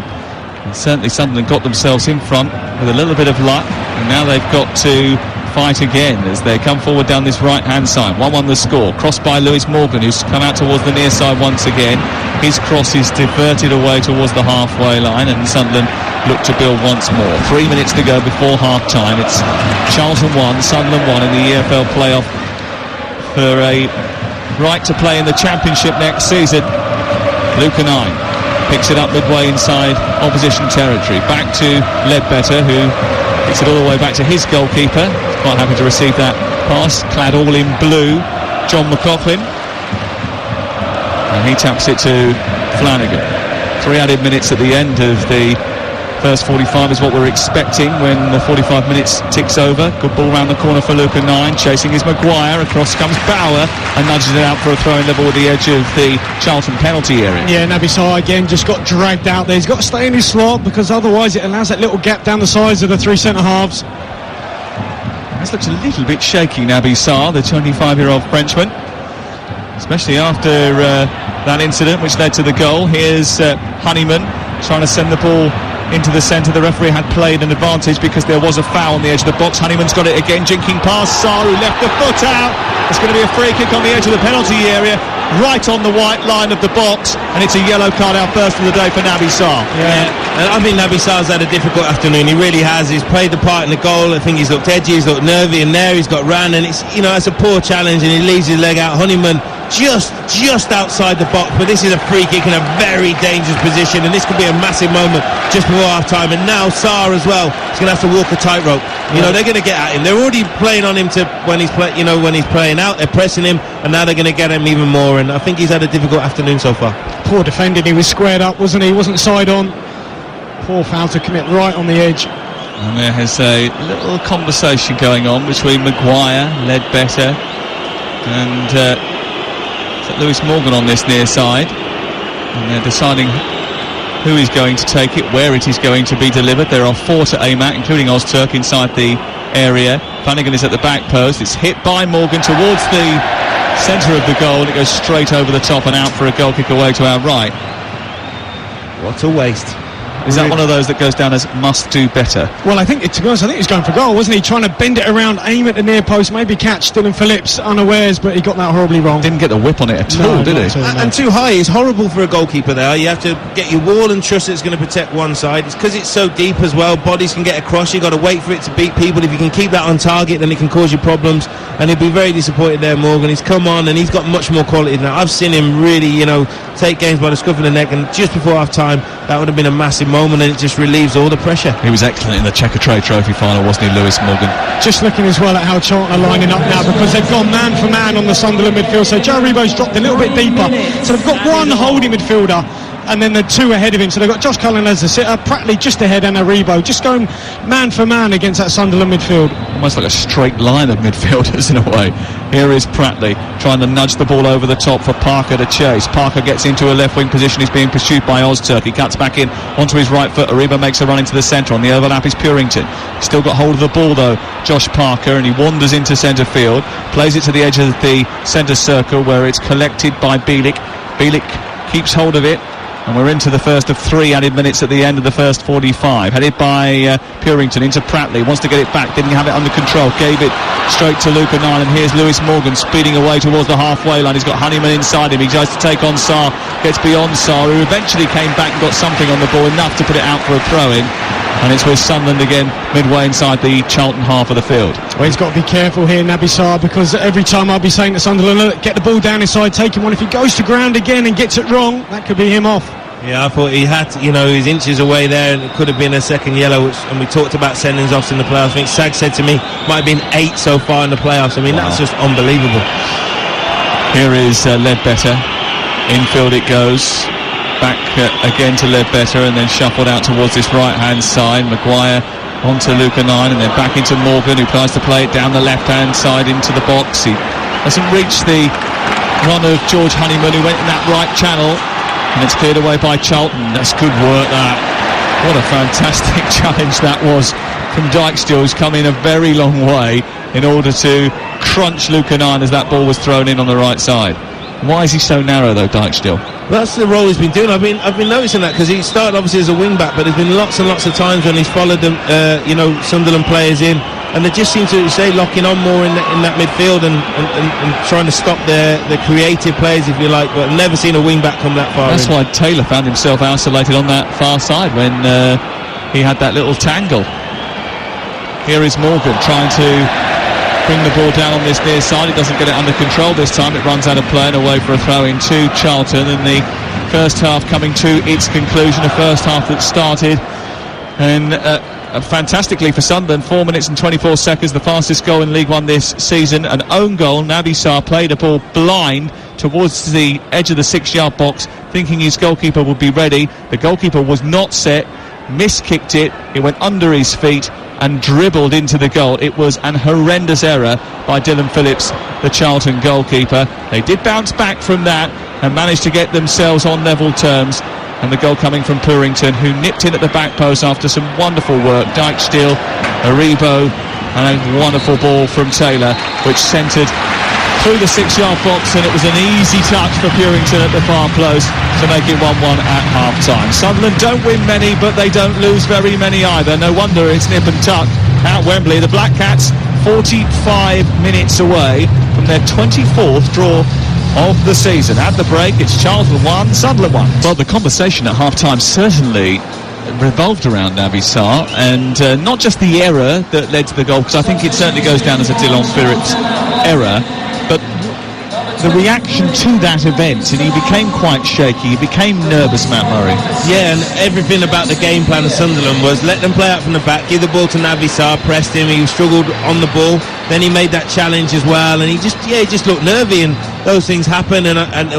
And certainly Sunderland got themselves in front with a little bit of luck, and now they've got to fight again as they come forward down this right hand side. 1-1 the score, crossed by Lewis Morgan, who's come out towards the near side once again. His cross is diverted away towards the halfway line, and Sunderland look to build once more. 3 minutes to go before half time. It's Charlton 1, Sunderland 1 in the EFL playoff for a right to play in the Championship next season. Luca 9 picks it up midway inside opposition territory. Back to Ledbetter, who picks it all the way back to his goalkeeper. He's quite happy to receive that pass, clad all in blue, John McLaughlin. And he taps it to Flanagan. 3 added minutes at the end of the first 45 is what we're expecting when the 45 minutes ticks over. Good ball round the corner for Luca 9. Chasing is Maguire. Across comes Bauer and nudges it out for a throw-in level with the edge of the Charlton penalty area. Yeah, Naby Sarr again just got dragged out there. He's got to stay in his slot because otherwise it allows that little gap down the sides of the three centre-halves. This looks a little bit shaky, Naby Sarr, the 25-year-old Frenchman. Especially after that incident which led to the goal. Here's Honeyman trying to send the ball into the centre. The referee had played an advantage because there was a foul on the edge of the box. Honeyman's got it again, jinking past Sarr, who left the foot out. It's going to be a free kick on the edge of the penalty area, right on the white line of the box, and it's a yellow card, our first of the day for Naby Sarr. Yeah, and I think Naby Sarr's had a difficult afternoon. He really has. He's played the part in the goal. I think he's looked edgy, he's looked nervy, and there he's got ran, and it's, you know, it's a poor challenge, and he leaves his leg out. Honeyman just outside the box, but this is a free kick in a very dangerous position, and this could be a massive moment just before half time. And now Sarr as well is going to have to walk a tightrope. You know, they're going to get at him. They're already playing on him when he's playing out. They're pressing him, and now they're going to get him even more. And I think he's had a difficult afternoon so far. Poor defending. He was squared up, wasn't he? He wasn't side on. Poor foul to commit right on the edge. And there is a little conversation going on between Maguire, Ledbetter, and Lewis Morgan on this near side, and they're deciding who is going to take it, where it is going to be delivered. There are 4 to aim at, including Ozturk inside the area. Flanagan is at the back post. It's hit by Morgan towards the centre of the goal, and it goes straight over the top and out for a goal kick away to our right. What a waste. Is that one of those that goes down as must do better? Well, to be honest, I think he was going for goal, wasn't he? Trying to bend it around, aim at the near post, maybe catch Dylan Phillips unawares, but he got that horribly wrong. Didn't get the whip on it at all, did he? And too high is horrible for a goalkeeper there. You have to get your wall and trust it's going to protect one side. It's because it's so deep as well. Bodies can get across. You've got to wait for it to beat people. If you can keep that on target, then it can cause you problems. And he'll be very disappointed there, Morgan. He's come on and he's got much more quality than that. I've seen him really, take games by the scruff of the neck, and just before half time, that would have been a massive moment, and it just relieves all the pressure. He was excellent in the Checkatrade Trophy final, wasn't he, Lewis Morgan? Just looking as well at how Charlton are lining up now, because they've gone man for man on the Sunderland midfield. So Joe Rebo's dropped a little bit deeper, so they've got one holding midfielder and then the 2 ahead of him. So they've got Josh Cullen as the sitter, Pratley just ahead, and Rebo just going man for man against that Sunderland midfield. Almost like a straight line of midfielders in a way. Here is Pratley trying to nudge the ball over the top for Parker to chase. Parker gets into a left wing position. He's being pursued by Ozturk. He cuts back in onto his right foot. Ariba makes a run into the centre. On the overlap is Purington. Still got hold of the ball though, Josh Parker, and he wanders into centre field, plays it to the edge of the centre circle where it's collected by Bielik. Bielik keeps hold of it, and we're into the first of 3 added minutes at the end of the first 45. Headed by Purington into Pratley. Wants to get it back. Didn't have it under control. Gave it straight to Luca 9. And here's Lewis Morgan speeding away towards the halfway line. He's got Honeyman inside him. He tries to take on Sarr. Gets beyond Sarr, who eventually came back and got something on the ball, enough to put it out for a throw-in. And it's with Sunderland again midway inside the Charlton half of the field. Well, he's got to be careful here, Naby Sarr, because every time I'll be saying to Sunderland, look, get the ball down inside, take him on. If he goes to ground again and gets it wrong, that could be him off. Yeah, I thought he had, his inches away there, and it could have been a second yellow, and we talked about sendings offs in the playoffs. I think Sag said to me, might have been 8 so far in the playoffs. I mean, That's just unbelievable. Here is Ledbetter. Infield it goes. Back again to Ledbetter, and then shuffled out towards this right-hand side. Maguire onto Luca 9, and then back into Morgan, who tries to play it down the left-hand side into the box. He doesn't reach the run of George Honeyman, who went in that right channel, and it's cleared away by Charlton. That's good work, that. What a fantastic challenge that was from Dijksteel, who's come in a very long way in order to crunch Luca 9 as that ball was thrown in on the right side. Why is he so narrow, though, Dijksteel? That's the role he's been doing. I've been noticing that, because he started obviously as a wing back, but there's been lots and lots of times when he's followed them, Sunderland players in, and they just seem to locking on more in that midfield and trying to stop the creative players, if you like. But I've never seen a wing back come that far. That's why Taylor found himself isolated on that far side when he had that little tangle. Here is Morgan trying to bring the ball down on this near side. He doesn't get it under control this time. It runs out of play and away for a throw in to Charlton, and the first half coming to its conclusion. A first half that started and fantastically for Sunderland. 4 minutes and 24 seconds, the fastest goal in League One this season. An own goal. Naby Sarr played a ball blind towards the edge of the 6-yard box, thinking his goalkeeper would be ready. The goalkeeper was not set, miskicked it. It went under his feet and dribbled into the goal. It was an horrendous error by Dylan Phillips, the Charlton goalkeeper. They did bounce back from that and managed to get themselves on level terms. And the goal coming from Purrington, who nipped in at the back post after some wonderful work. Dijksteel, Aribo, and a wonderful ball from Taylor, which centred through the 6-yard box, and it was an easy touch for Purrington at the far post to make it 1-1 at half-time. Sunderland don't win many, but they don't lose very many either. No wonder it's nip and tuck at Wembley. The Black Cats 45 minutes away from their 24th draw of the season. At the break, it's Charlton 1, Sunderland 1. Well, the conversation at half-time certainly revolved around Naby Sarr, and not just the error that led to the goal, because I think it certainly goes down as a Dylan Phillips error, but the reaction to that event, and he became quite shaky, he became nervous, Matt Murray. Yeah, and everything about the game plan of Sunderland was let them play out from the back, give the ball to Naby Sarr, pressed him, he struggled on the ball, then he made that challenge as well, and he just looked nervy, and those things happen, and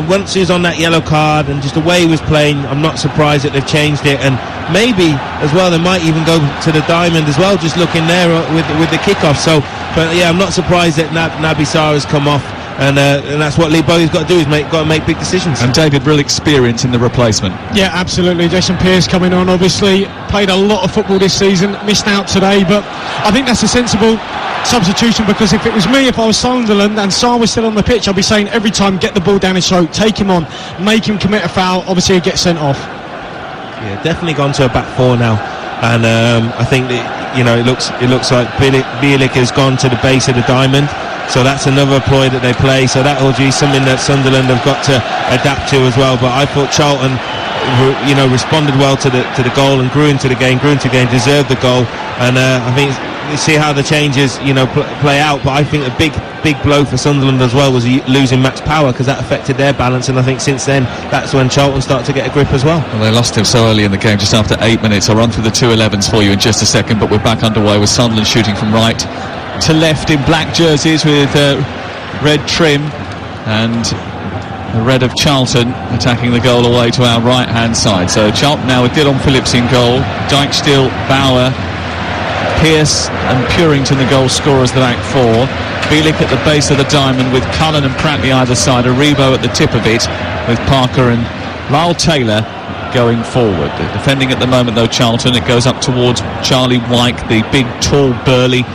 once he was on that yellow card and just the way he was playing, I'm not surprised that they've changed it, and maybe as well they might even go to the diamond as well, just looking there with the kickoff. So, but yeah, I'm not surprised that Naby Sarr has come off. And that's what Lee Bowie's got to do, is got to make big decisions. And David, real experience in the replacement. Yeah, absolutely. Jason Pearce coming on, obviously played a lot of football this season, missed out today, but I think that's a sensible substitution, because if it was me, if I was Sunderland and Sarr was still on the pitch, I'd be saying every time, get the ball down his throat, take him on, make him commit a foul, obviously he'd get sent off. Yeah, definitely gone to a back four now, and I think that it looks like Bielik has gone to the base of the diamond. So that's another ploy that they play. So that will be something that Sunderland have got to adapt to as well. But I thought Charlton, responded well to the goal and grew into the game, deserved the goal. And I think you see how the changes, play out. But I think a big blow for Sunderland as well was losing Max Power, because that affected their balance. And I think since then, that's when Charlton started to get a grip as well. Well, they lost him so early in the game, just after 8 minutes. I'll run through the 2-11s for you in just a second. But we're back underway with Sunderland shooting from right to left in black jerseys with red trim, and the red of Charlton attacking the goal away to our right hand side. So Charlton now with Dylan Phillips in goal, Dijksteel, Bauer, Pearce and Purrington the goal scorers, the back four. Bielik at the base of the diamond with Cullen and Pratley either side, Aribo at the tip of it with Parker and Lyle Taylor going forward. They're defending at the moment though, Charlton. It goes up towards Charlie Wyke, the big tall burly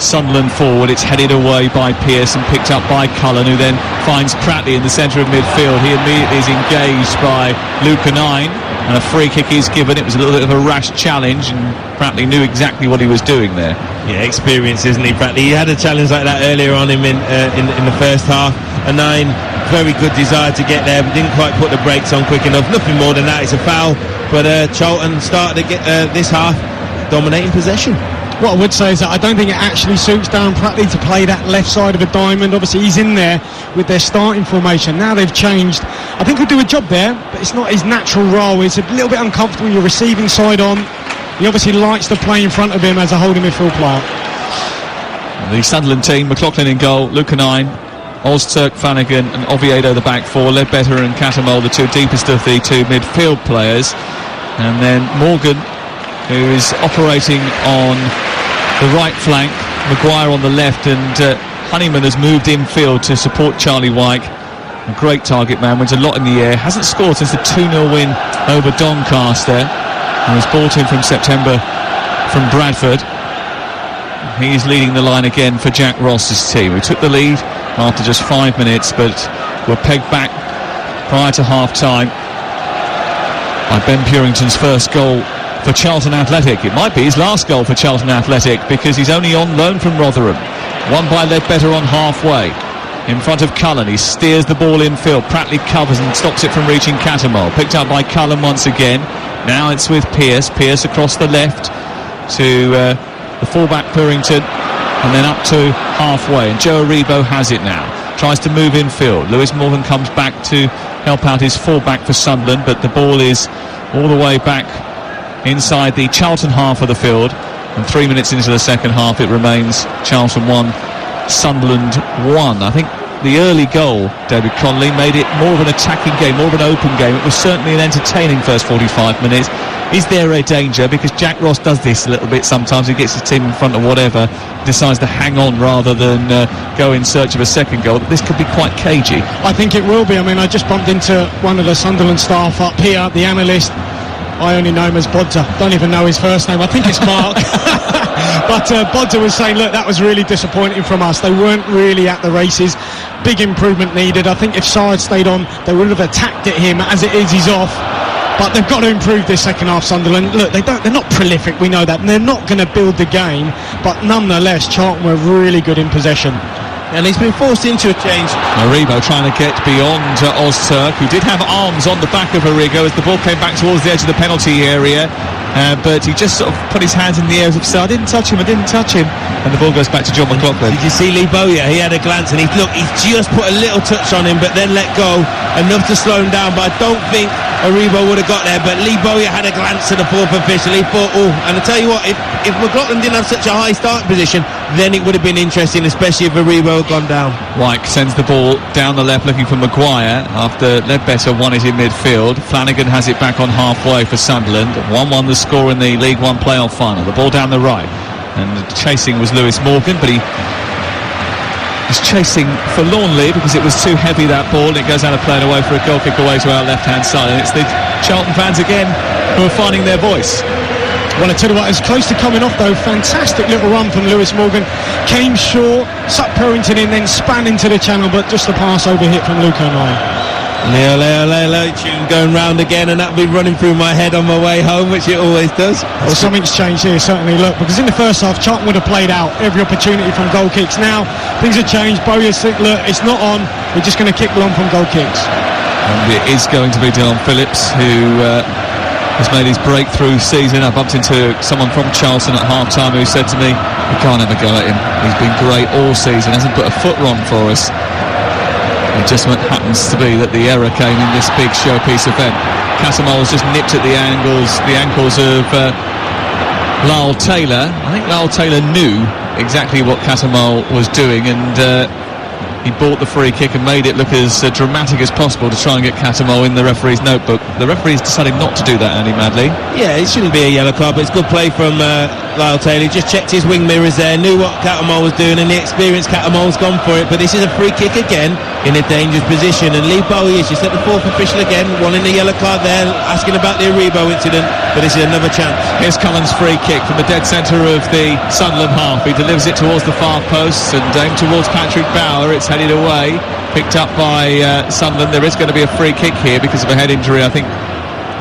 Sunderland forward. It's headed away by Pearce and picked up by Cullen, who then finds Pratley in the centre of midfield. He immediately is engaged by Luca 9 and a free kick is given. It was a little bit of a rash challenge, and Pratley knew exactly what he was doing there. Yeah, experience, isn't he, Pratley? He had a challenge like that earlier on him in the first half. A 9, very good desire to get there, but didn't quite put the brakes on quick enough. Nothing more than that. It's a foul, but Charlton started to get this half dominating possession. What I would say is that I don't think it actually suits Darren Pratley to play that left side of a diamond. Obviously he's in there with their starting formation. Now they've changed. I think he'll do a job there, but it's not his natural role. It's a little bit uncomfortable. You're receiving side on. He obviously likes to play in front of him as a holding midfield player. The Sunderland team, McLaughlin in goal, Luca 9, Ozturk, Flanagan and Oviedo the back four, Ledbetter and Catamol the two deepest of the two midfield players, and then Morgan, who is operating on the right flank, Maguire on the left, and Honeyman has moved infield to support Charlie Wyke. A great target man, wins a lot in the air, hasn't scored since the 2-0 win over Doncaster, and was brought in from September from Bradford. He's leading the line again for Jack Ross's team, who took the lead after just 5 minutes, but were pegged back prior to half-time by Ben Purington's first goal for Charlton Athletic. It might be his last goal for Charlton Athletic, because he's only on loan from Rotherham. Won by Ledbetter on halfway. In front of Cullen, he steers the ball infield. Pratley covers and stops it from reaching Catamol. Picked up by Cullen once again. Now it's with Pearce. Pearce across the left to the fullback Purington, and then up to halfway. And Joe Aribo has it now. Tries to move infield. Lewis Morgan comes back to help out his fullback for Sunderland, but the ball is all the way back inside the Charlton half of the field. And 3 minutes into the second half, it remains Charlton 1, Sunderland 1. I think the early goal, David Conley, made it more of an attacking game, more of an open game. It was certainly an entertaining first 45 minutes. Is there a danger? Because Jack Ross does this a little bit sometimes. He gets his team in front of whatever, decides to hang on rather than go in search of a second goal. This could be quite cagey. I think it will be. I mean, I just bumped into one of the Sunderland staff up here, the analyst. I only know him as Bodzer. Don't even know his first name. I think it's Mark. But Bodzer was saying, look, that was really disappointing from us. They weren't really at the races. Big improvement needed. I think if Sarr had stayed on, they would have attacked at him. As it is, he's off. But they've got to improve this second half, Sunderland. Look, they're not prolific, we know that. And they're not going to build the game. But nonetheless, Charlton were really good in possession. And he's been forced into a change. Aribo trying to get beyond Ozturk, who did have arms on the back of Aribo as the ball came back towards the edge of the penalty area, but he just sort of put his hands in the air as if to say, I didn't touch him, and the ball goes back to John McLaughlin. Did you see Lee Bowyer? He had a glance and he's just put a little touch on him, but then let go enough to slow him down. But I don't think Aribo would have got there, but Lee Bowyer had a glance at the fourth official. He thought, and I tell you what, if McLaughlin didn't have such a high starting position, then it would have been interesting, especially if Aribo had gone down. Wyke sends the ball down the left looking for Maguire after Ledbetter won it in midfield. Flanagan has it back on halfway for Sunderland. 1-1 the score in the League One playoff final. The ball down the right, and chasing was Lewis Morgan, but he is chasing forlornly because it was too heavy, that ball, and it goes out of play and away for a goal kick away to our left hand side. And it's the Charlton fans again who are finding their voice. Well, I tell you what, it's close to coming off though. Fantastic little run from Lewis Morgan. Came short, sucked Purington in, then span into the channel, but just a pass over hit from Luke O'Neill. Leo, tune going round again, and that'll be running through my head on my way home, which it always does. Well, something's changed here, certainly. Look, because in the first half, Charlton would have played out every opportunity from goal kicks. Now, things have changed. Bowyer's think, look, it's not on. We're just going to kick long from goal kicks. And it is going to be Dylan Phillips, who has made his breakthrough season. I bumped into someone from Charlton at half-time who said to me, we can't have a go at him. He's been great all season, hasn't put a foot wrong for us. It just happens to be that the error came in this big showpiece event. Catamol's just nipped at the ankles of Lyle Taylor. I think Lyle Taylor knew exactly what Catamol was doing, and he bought the free kick and made it look as dramatic as possible to try and get Catamol in the referee's notebook. The referee's decided not to do that, Andy Madley. Yeah, it shouldn't be a yellow card, but it's good play from Lyle Taylor. He just checked his wing mirrors there, knew what Catamol was doing, and the experienced Catamol's gone for it. But this is a free kick again in a dangerous position, and Lee Bowyer is just at the fourth official again, wanting a yellow card there, asking about the Aribo incident, but this is another chance. Here's Cullen's free kick from the dead centre of the Sunderland half. He delivers it towards the far post and aimed towards Patrick Bauer. It's headed away, picked up by Sunderland. There is going to be a free kick here because of a head injury. I think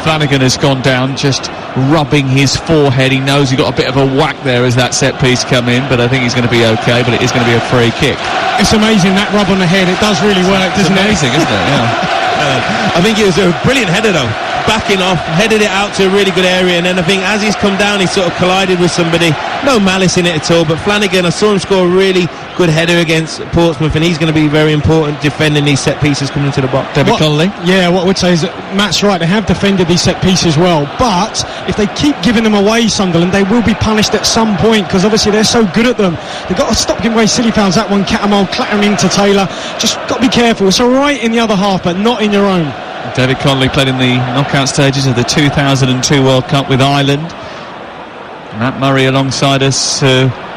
Flanagan has gone down, just rubbing his forehead. He knows he got a bit of a whack there as that set piece come in, but I think he's going to be okay. But it is going to be a free kick. It's amazing, that rub on the head. It does really work, doesn't it? It's amazing, isn't it? Yeah. I think it was a brilliant header though. backing off, headed it out to a really good area, and then I think as he's come down, he's sort of collided with somebody. No malice in it at all, but Flanagan, I saw him score a really good header against Portsmouth, and he's going to be very important defending these set pieces coming into the box. David Connolly? Yeah, what I would say is that Matt's right, they have defended these set pieces well, but if they keep giving them away, Sunderland, they will be punished at some point, because obviously they're so good at them. They've got to stop giving away silly fouls. That one, Catamol clattering into Taylor. Just got to be careful. It's alright in the other half, but not in your own. David Connolly played in the knockout stages of the 2002 World Cup with Ireland. Matt Murray alongside us,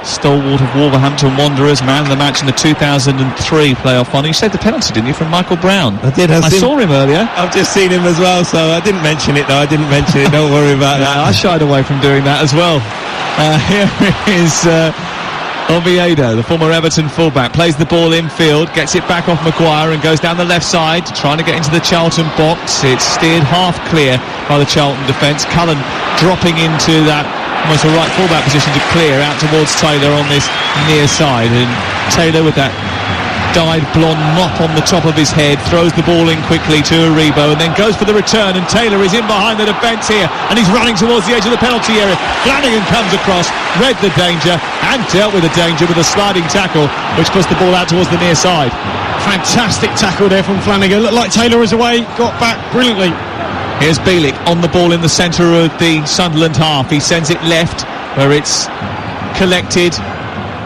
stalwart of Wolverhampton Wanderers, man of the match in the 2003 playoff final. You saved the penalty, didn't you, from Michael Brown? I did. I saw him earlier. I've just seen him as well, so I didn't mention it, though. Don't worry about that. I shied away from doing that as well. Here is Oviedo, the former Everton fullback, plays the ball infield, gets it back off Maguire and goes down the left side, trying to get into the Charlton box. It's steered half clear by the Charlton defence. Cullen dropping into that almost a right fullback position to clear out towards Taylor on this near side, and Taylor with that dyed blonde mop on the top of his head throws the ball in quickly to Aribo and then goes for the return, and Taylor is in behind the defence here and he's running towards the edge of the penalty area. Flanagan comes across, read the danger and dealt with the danger with a sliding tackle which puts the ball out towards the near side. Fantastic tackle there from Flanagan. Looked like Taylor was away, got back brilliantly. Here's Bielik on the ball in the centre of the Sunderland half. He sends it left where it's collected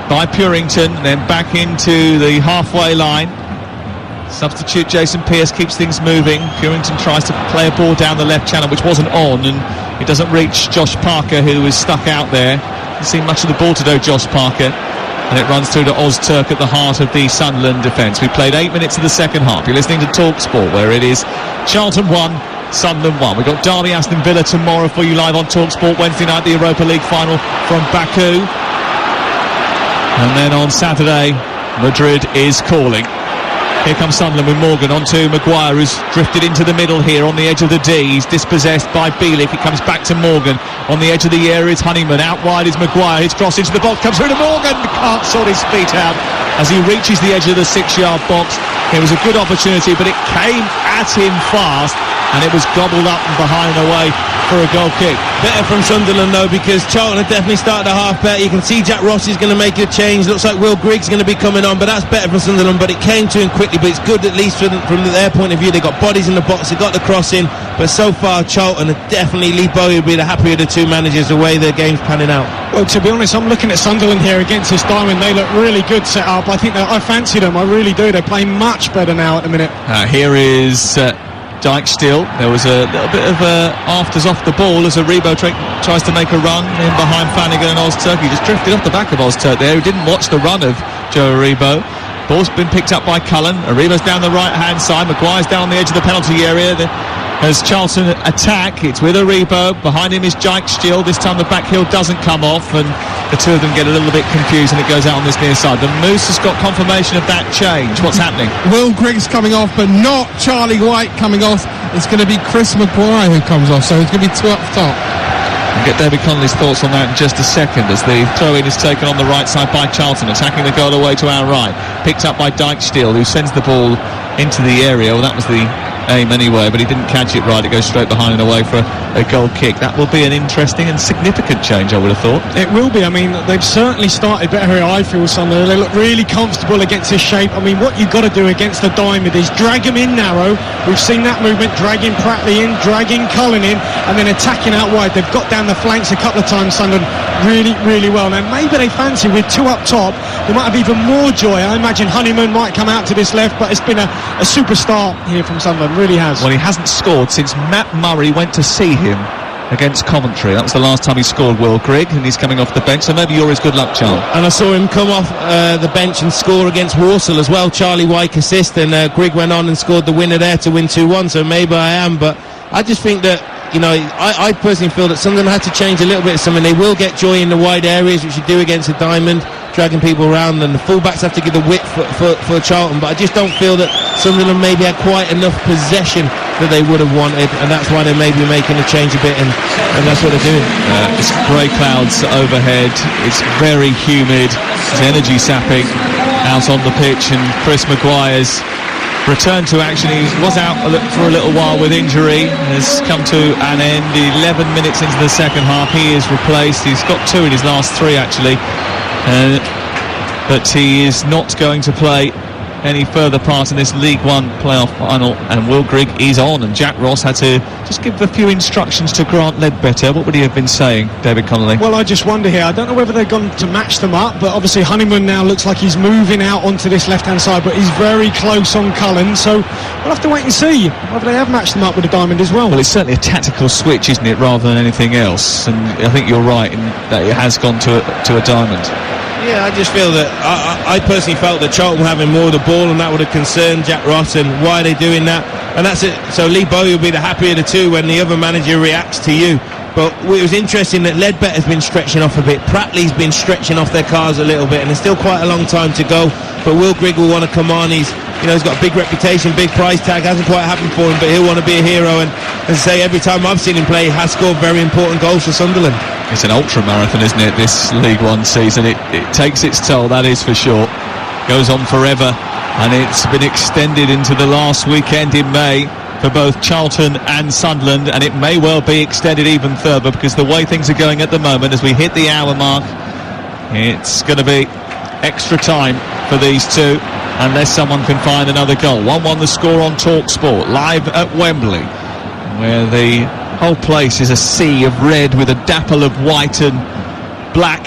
by Purington, then back into the halfway line. Substitute Jason Pearce keeps things moving. Purington tries to play a ball down the left channel which wasn't on, and it doesn't reach Josh Parker, who is stuck out there. Hasn't seen much of the ball today, Josh Parker, and it runs through to Ozturk at the heart of the Sunderland defence. We played 8 minutes of the second half. You're listening to Talksport, where it is Charlton 1, Sunderland 1. We've got Derby Aston Villa tomorrow for you live on Talksport. Wednesday night, the Europa League final from Baku. And then on Saturday, Madrid is calling. Here comes Sunderland with Morgan onto Maguire, who's drifted into the middle here on the edge of the D. He's dispossessed by Bielik. It comes back to Morgan. On the edge of the area is Honeyman. Out wide is Maguire. His cross into the box comes through to Morgan. Can't sort his feet out as he reaches the edge of the 6-yard box. It was a good opportunity, but it came at him fast, and it was gobbled up and behind and away for a goal kick. Better from Sunderland, though, because Charlton have definitely started a half better. You can see Jack Ross is going to make a change. Looks like Will Griggs going to be coming on, but that's better from Sunderland. But it came to him quickly, but it's good at least from their point of view. They got bodies in the box, they got the cross in, but so far Charlton are definitely, Lee Bowie will be the happier of the two managers the way the game's panning out. Well, to be honest, I'm looking at Sunderland here against this Diamond. They look really good set up. I think that I fancy them, I really do. They're playing much better now at the minute. Here is Dyke still. There was a little bit of afters off the ball as Aribo tries to make a run in behind Flanagan and Ozturk. He just drifted off the back of Ozturk there. He didn't watch the run of Joe Aribo. Ball's been picked up by Cullen. Aribo's down the right hand side. Maguire's down on the edge of the penalty area. As Charlton attack, it's with Aribo. Behind him is Dyke still. This time the back heel doesn't come off, and the two of them get a little bit confused, and it goes out on this near side. The Moose has got confirmation of that change. What's happening? Will Griggs coming off, but not Charlie White coming off. It's going to be Chris Maguire who comes off, so it's going to be two up top. I'll get David Connolly's thoughts on that in just a second, as the throw-in is taken on the right side by Charlton, attacking the goal away to our right. Picked up by Dyke Steele, who sends the ball into the area. Well, that was the aim anyway, but he didn't catch it right. It goes straight behind and away for a goal kick. That will be an interesting and significant change, I would have thought. It will be. I mean, they've certainly started better here, I feel, Sunderland. They look really comfortable against this shape. I mean, what you've got to do against the Diamond is drag him in narrow. We've seen that movement, dragging Pratley in, dragging Cullen in, and then attacking out wide. They've got down the flanks a couple of times, Sunderland, really, really well. Now, maybe they fancy with two up top, they might have even more joy. I imagine Honeyman might come out to this left, but it's been a super start here from Sunderland, really has. Well, he hasn't scored since Matt Murray went to see him against Coventry. That was the last time he scored, Will Grigg, and he's coming off the bench, so maybe you're his good luck charm. And I saw him come off the bench and score against Walsall as well. Charlie White assist, and Grigg went on and scored the winner there to win 2-1, so maybe I am, but I just think that, you know, I personally feel that Sunderland had to change a little bit of something. They will get joy in the wide areas, which you do against a Diamond, dragging people around, and the fullbacks have to give the width for Charlton, but I just don't feel that Sunderland maybe had quite enough possession that they would have wanted, and that's why they may be making a change a bit, and that's what they're doing. It's grey clouds overhead, it's very humid, it's energy sapping out on the pitch, and Chris Maguire's return to action. He was out for a little while with injury, has come to an end 11 minutes into the second half. He is replaced. He's got 2 in his last 3 actually, but he is not going to play any further part in this League One playoff final, and Will Grigg is on, and Jack Ross had to just give a few instructions to Grant Ledbetter. What would he have been saying, David Connolly? Well, I just wonder here, I don't know whether they've gone to match them up, but obviously Honeyman now looks like he's moving out onto this left-hand side, but he's very close on Cullen, so we'll have to wait and see whether they have matched them up with a diamond as well. Well, it's certainly a tactical switch, isn't it, rather than anything else, and I think you're right in that it has gone to a diamond. Yeah, I just feel that I personally felt that Charlton were having more of the ball, and that would have concerned Jack Ross. And why are they doing that? And that's it. So Lee Bowyer will be the happier of the two when the other manager reacts to you. But it was interesting that Ledbetter's been stretching off a bit. Pratley's been stretching off their cars a little bit, and there's still quite a long time to go. But Will Grigg will want to come on. He's got a big reputation, big price tag. Hasn't quite happened for him, but he'll want to be a hero. And as I say, every time I've seen him play, he has scored very important goals for Sunderland. It's an ultra marathon, isn't it, this League One season? It takes its toll, that is for sure. Goes on forever, and it's been extended into the last weekend in May for both Charlton and Sunderland, and it may well be extended even further, because the way things are going at the moment, as we hit the hour mark, it's going to be extra time for these two, unless someone can find another goal. 1-1 the score on Talksport, live at Wembley, where the whole place is a sea of red with a dapple of white and black.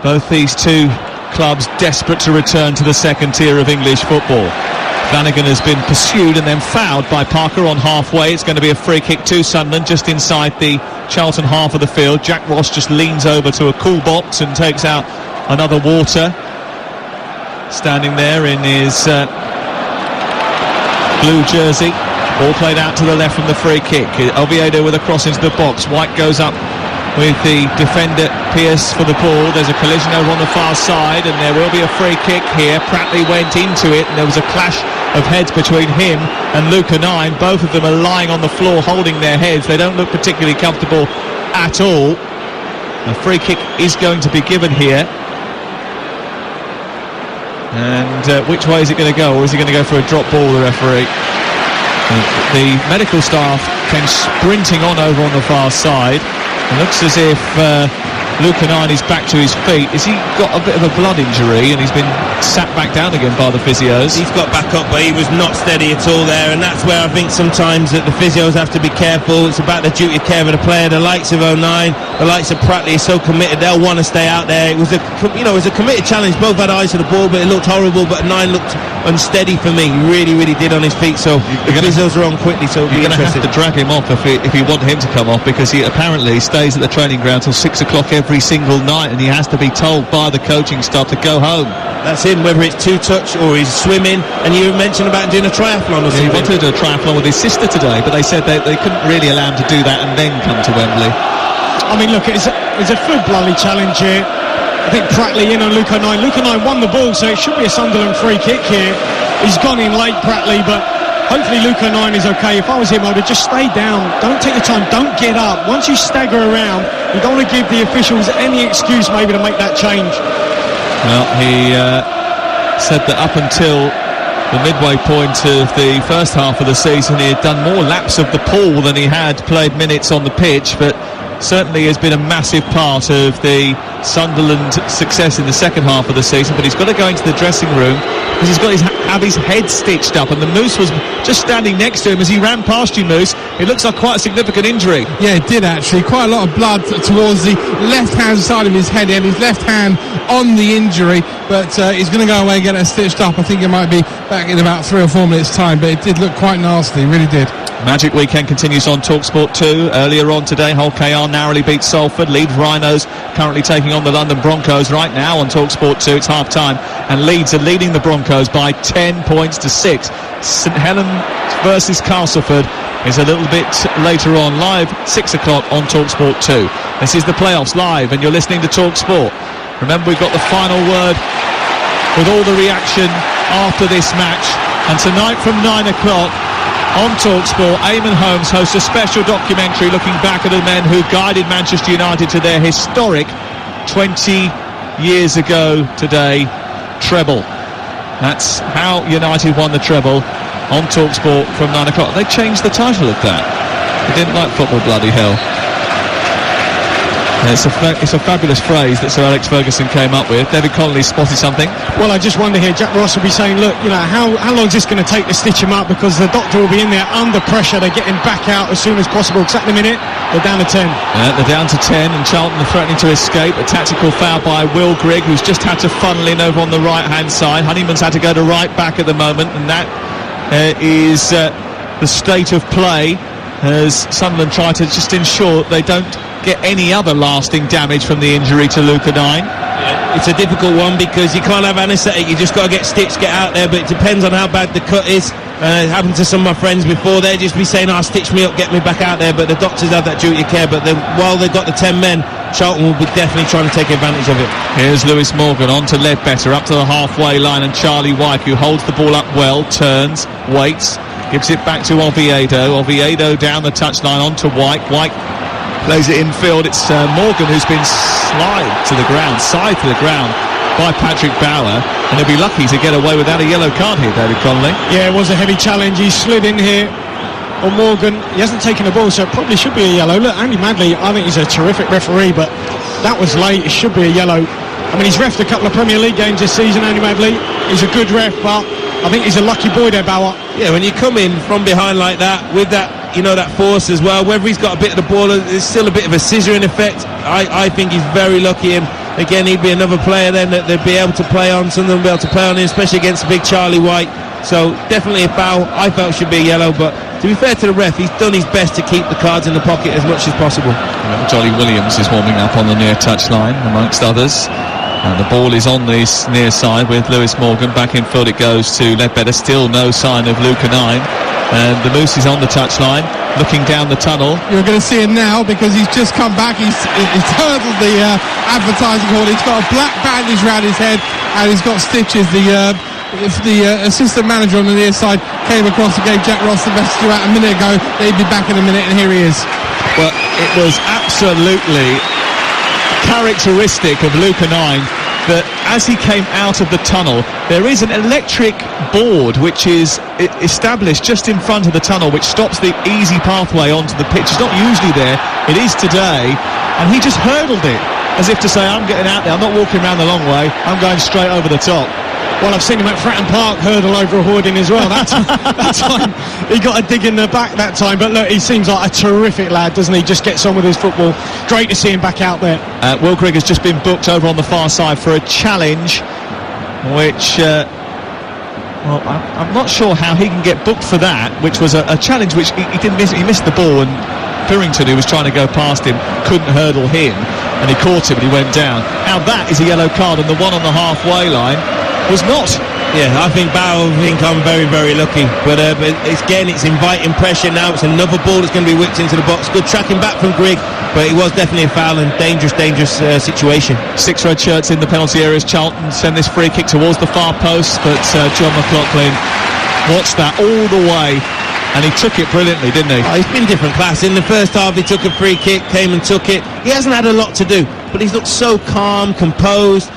Both these two clubs desperate to return to the second tier of English football. Flanagan has been pursued and then fouled by Parker on halfway. It's going to be a free kick to Sunderland just inside the Charlton half of the field. Jack Ross just leans over to a cool box and takes out another water, standing there in his blue jersey. Ball played out to the left from the free kick. Oviedo with a cross into the box. White goes up with the defender Pearce for the ball. There's a collision over on the far side, and there will be a free kick here. Pratley went into it, and there was a clash of heads between him and Luca 9. Both of them are lying on the floor holding their heads. They don't look particularly comfortable at all. A free kick is going to be given here. And which way is it going to go? Or is he going to go for a drop ball, the referee? The medical staff came sprinting on over on the far side. It looks as if Luca 9 is back to his feet. Has he got a bit of a blood injury and he's been sat back down again by the physios? He's got back up, but he was not steady at all there, and that's where I think sometimes that the physios have to be careful. It's about the duty of care of the player. The likes of 09, the likes of Pratley are so committed, they'll want to stay out there. It was a committed challenge. Both had eyes to the ball, but it looked horrible. But 9 looked unsteady for me. He really did on his feet. So the physios are on quickly. So you're going to have to drag him off if you want him to come off, because he apparently stays at the training ground till 6 o'clock every single night, and he has to be told by the coaching staff to go home. That's him, whether it's two-touch or he's swimming. And you mentioned about doing a triathlon or something. He wanted to do a triathlon with his sister today, but they said they couldn't really allow him to do that and then come to Wembley. I mean, look, it's a full bloody challenge here. I think Pratley in on Luca 9. Luca 9 won the ball, so it should be a Sunderland free kick here. He's gone in late, Pratley, but hopefully Luca 9 is okay. If I was him, I would have just stayed down. Don't take your time. Don't get up. Once you stagger around, you don't want to give the officials any excuse maybe to make that change. Well, he said that up until the midway point of the first half of the season, he had done more laps of the pool than he had played minutes on the pitch, but certainly has been a massive part of the Sunderland success in the second half of the season. But he's got to go into the dressing room because he's got have his head stitched up, and the Moose was just standing next to him as he ran past you, Moose. It looks like quite a significant injury. Yeah, it did actually. Quite a lot of blood towards the left-hand side of his head, and his left hand on the injury, but he's going to go away and get it stitched up. I think it might be back in about 3 or 4 minutes' time, but it did look quite nasty, it really did. Magic Weekend continues on Talksport 2. Earlier on today, Hull KR narrowly beat Salford. Leeds Rhinos currently taking on the London Broncos right now on Talksport 2. It's half-time, and Leeds are leading the Broncos by 10 points to 6. St Helens versus Castleford is a little bit later on, live 6 o'clock on Talksport 2. This is the playoffs live, and you're listening to Talksport. Remember, we've got the final word with all the reaction after this match, and tonight from 9 o'clock on Talksport, Eamon Holmes hosts a special documentary looking back at the men who guided Manchester United to their historic 20 years ago today treble. That's how United won the treble on Talksport from 9 o'clock. They changed the title of that. They didn't like football, bloody hell. It's a fabulous phrase that Sir Alex Ferguson came up with. David Connolly spotted something. Well, I just wonder here, Jack Ross will be saying, look, how long is this going to take to stitch him up, because the doctor will be in there under pressure. They're getting back out as soon as possible, because at the minute they're down to 10. They're down to 10, and Charlton are threatening to escape. A tactical foul by Will Grigg, who's just had to funnel in over on the right hand side. Honeyman's had to go to right back at the moment, and that is the state of play as Sunderland try to just ensure they don't get any other lasting damage from the injury to Luca 9. It's a difficult one because you can't have anaesthetic. You just got to get stitched, get out there, but it depends on how bad the cut is. It happened to some of my friends before. They'd just be saying, stitch me up, get me back out there, but the doctors have that duty of care. But while they've got the 10 men, Charlton will be definitely trying to take advantage of it. Here's Lewis Morgan on to Ledbetter, up to the halfway line, and Charlie Wyke, who holds the ball up well, turns, waits, gives it back to Oviedo. Oviedo down the touchline onto Wyke. Wyke plays it infield. It's Morgan who's been side to the ground by Patrick Bauer, and he'll be lucky to get away without a yellow card here, David Connolly. Yeah, it was a heavy challenge. He slid in here on Morgan. He hasn't taken the ball, so it probably should be a yellow. Look, Andy Madley, I think he's a terrific referee, but that was late. It should be a yellow. I mean, he's refed a couple of Premier League games this season, Andy Madley. He's a good ref, but I think he's a lucky boy there, Bauer. Yeah, when you come in from behind like that, with that, that force as well, whether he's got a bit of the ball, there's still a bit of a scissoring effect. I think he's very lucky. And again, he'd be another player then that they'd be able to play on, Sunderland will be able to play on him, especially against big Charlie Wyke. So definitely a foul. I felt should be a yellow, but to be fair to the ref, he's done his best to keep the cards in the pocket as much as possible. Jolly Williams is warming up on the near touchline, amongst others. And the ball is on the near side with Lewis Morgan. Back in field it goes to Ledbetter. Still no sign of Luca 9. And the Moose is on the touchline, looking down the tunnel. You're going to see him now because he's just come back. He's hurdled the advertising hall. He's got a black bandage around his head and he's got stitches. The assistant manager on the near side came across and gave Jack Ross the message about a minute ago. They'd be back in a minute, and here he is. Well, it was absolutely characteristic of Luca 9 that as he came out of the tunnel, there is an electric board which is established just in front of the tunnel, which stops the easy pathway onto the pitch. It's not usually there, it is today, and he just hurdled it as if to say, I'm getting out there, I'm not walking around the long way, I'm going straight over the top. Well, I've seen him at Fratton Park hurdle over a hoarding as well. That time he got a dig in the back that time. But look, he seems like a terrific lad, doesn't he? Just gets on with his football. Great to see him back out there. Will Grigg has just been booked over on the far side for a challenge, which, well, I'm not sure how he can get booked for that, which was a challenge which he didn't miss. He missed the ball, and Purrington, who was trying to go past him, couldn't hurdle him, and he caught him and he went down. Now that is a yellow card, and the one on the halfway line was not. Yeah, I think Bauer will think I'm very, very lucky. But it's inviting pressure now. It's another ball that's going to be whipped into the box. Good tracking back from Grigg, but it was definitely a foul and dangerous situation. 6 red shirts in the penalty areas. Charlton send this free kick towards the far post, but John McLaughlin watched that all the way, and he took it brilliantly, didn't he? He's been different class. In the first half, he took a free kick, came and took it. He hasn't had a lot to do, but he's looked so calm, composed,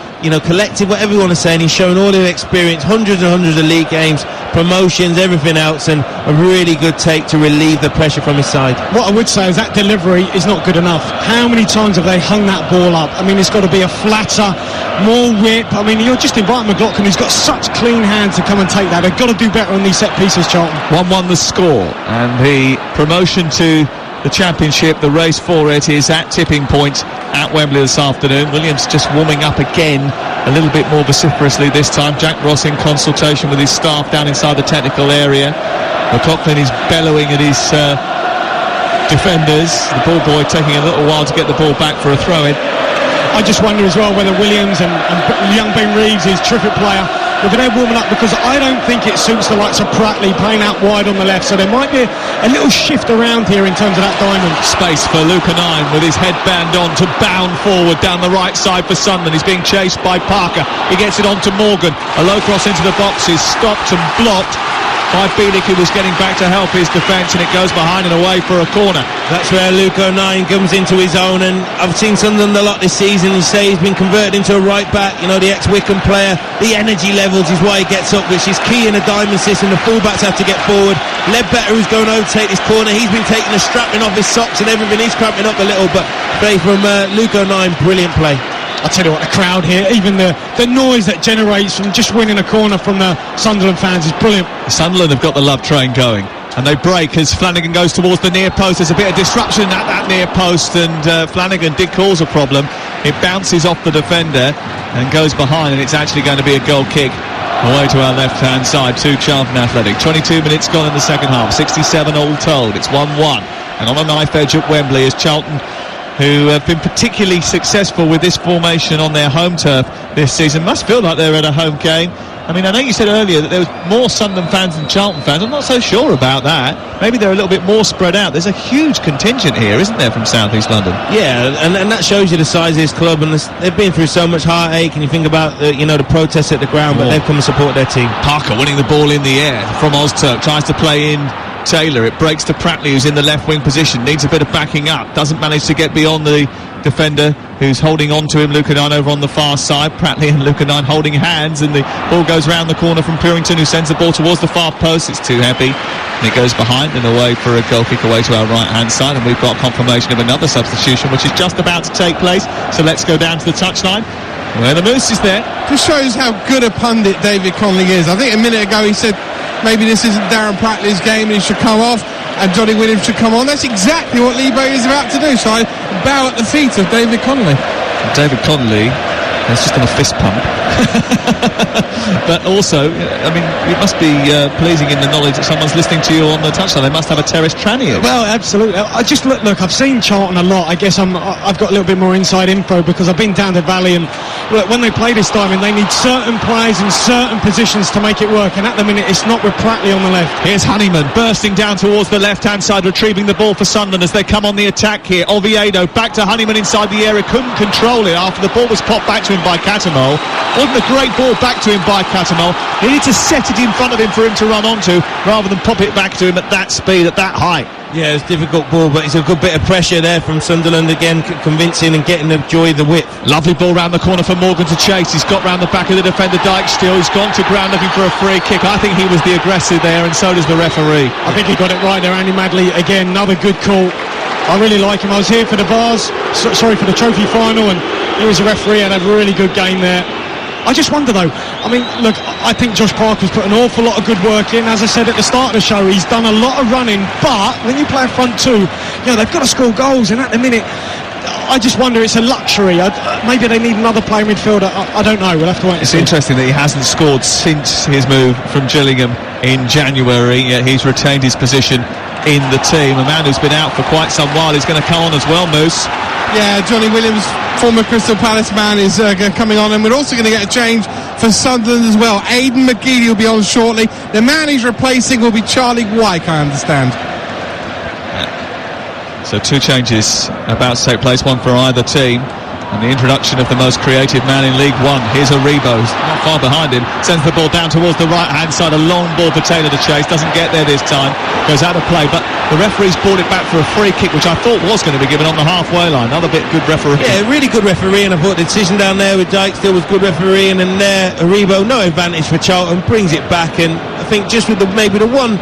collective, whatever you want to say, and he's shown all his experience, hundreds and hundreds of league games, promotions, everything else, and a really good take to relieve the pressure from his side. What I would say is that delivery is not good enough. How many times have they hung that ball up? I mean, it's got to be a flatter, more whip. I mean, you're just inviting McLaughlin, who's got such clean hands, to come and take that. They've got to do better on these set pieces, Charlton. 1-1 the score, and the promotion to the Championship, the race for it, is at tipping point at Wembley this afternoon. Williams just warming up again a little bit more vociferously this time. Jack Ross in consultation with his staff down inside the technical area. McLaughlin is bellowing at his defenders. The ball boy taking a little while to get the ball back for a throw-in. I just wonder as well whether Williams and young Ben Reeves, his terrific player, whether they're warming up, because I don't think it suits the likes of Pratley playing out wide on the left, so there might be a little shift around here in terms of that diamond. Space for Luca 9 with his headband on to bound forward down the right side for Sunderland. He's being chased by Parker. He gets it on to Morgan. A low cross into the box is stopped and blocked by Bielik, who was getting back to help his defence, and it goes behind and away for a corner. That's where Luke O'Nien comes into his own, and I've seen Sunderland a lot this season. You say he's been converted into a right back, you know, the ex-Wycombe player. The energy levels is why he gets up, which is key in a diamond system. The fullbacks have to get forward. Ledbetter, who's going over to take this corner, he's been taking the strapping off his socks and everything. He's cramping up a little, but play from Luke O'Nien, brilliant play. I'll tell you what, the crowd here, even the noise that generates from just winning a corner from the Sunderland fans is brilliant. Sunderland have got the love train going, and they break as Flanagan goes towards the near post. There's a bit of disruption at that near post, and Flanagan did cause a problem. It bounces off the defender and goes behind, and it's actually going to be a goal kick away to our left-hand side to Charlton Athletic. 22 minutes gone in the second half, 67 all told. It's 1-1, and on a knife edge at Wembley is Charlton, who have been particularly successful with this formation on their home turf this season. Must feel like they're at a home game. I mean, I know you said earlier that there was more Sunderland fans than Charlton fans. I'm not so sure about that. Maybe they're a little bit more spread out. There's a huge contingent here, isn't there, from South East London? Yeah, and that shows you the size of this club, and they've been through so much heartache, and you think about the protests at the ground, but they've come to support their team. Parker winning the ball in the air from Ozturk, tries to play in Taylor. It breaks to Pratley, who's in the left wing position, needs a bit of backing up, doesn't manage to get beyond the defender who's holding on to him. Luke O'Nien over on the far side. Pratley and Luke O'Nien holding hands, and the ball goes round the corner from Purington, who sends the ball towards the far post. It's too heavy, and it goes behind and away for a goal kick away to our right hand side, and we've got confirmation of another substitution which is just about to take place. So let's go down to the touchline where the Moose is there. Just shows how good a pundit David Connolly is. I think a minute ago he said maybe this isn't Darren Pratley's game and he should come off and Johnny Williams should come on. That's exactly what Lee Bailey is about to do, so I bow at the feet of David Connolly. David Connolly has just done a fist pump. But also, I mean, it must be pleasing in the knowledge that someone's listening to you on the touchline. They must have a terrace tranny. Well, absolutely. I just look. I've seen Charlton a lot. I guess I've got a little bit more inside info because I've been down to Valley, and look, when they play this time, and they need certain players in certain positions to make it work. And at the minute, it's not with Pratley on the left. Here's Honeyman bursting down towards the left-hand side, retrieving the ball for Sunderland as they come on the attack here. Oviedo back to Honeyman inside the area, couldn't control it after the ball was popped back to him by Cattermole. Wasn't a great ball back to him by Cattermole. Needed to set it in front of him for him to run onto, rather than pop it back to him at that speed, at that height. Yeah, it's a difficult ball, but it's a good bit of pressure there from Sunderland again, convincing and getting the joy of the width. Lovely ball round the corner for Morgan to chase. He's got round the back of the defender, Dyke-Steele. He's gone to ground looking for a free kick. I think he was the aggressor there, and so does the referee. I think he got it right there. Andy Madley, again, another good call. I really like him. I was here for the for the trophy final, and he was a referee and had a really good game there. I just wonder though, I mean, look, I think Josh Parker's put an awful lot of good work in. As I said at the start of the show, he's done a lot of running, but when you play a front two, they've got to score goals, and at the minute, I just wonder, it's a luxury. Maybe they need another player midfielder. I don't know. We'll have to wait and see. It's interesting that he hasn't scored since his move from Gillingham in January, yet he's retained his position in the team. A man who's been out for quite some while is going to come on as well, Moose. Yeah, Johnny Williams, former Crystal Palace man, is coming on, and we're also going to get a change for Sunderland as well. Aidan McGeady will be on shortly. The man he's replacing will be Charlie Wyke, I understand. So two changes about to take place, one for either team. And the introduction of the most creative man in League One. Here's Aribo, not far behind him, sends the ball down towards the right-hand side. A long ball for Taylor to chase, doesn't get there this time, goes out of play, but the referee's brought it back for a free kick, which I thought was going to be given on the halfway line. Another bit good referee. Yeah, really good referee, and I thought the decision down there with Dyke-Steele was good refereeing, and there Aribo, no advantage for Charlton, brings it back, and I think just with maybe the one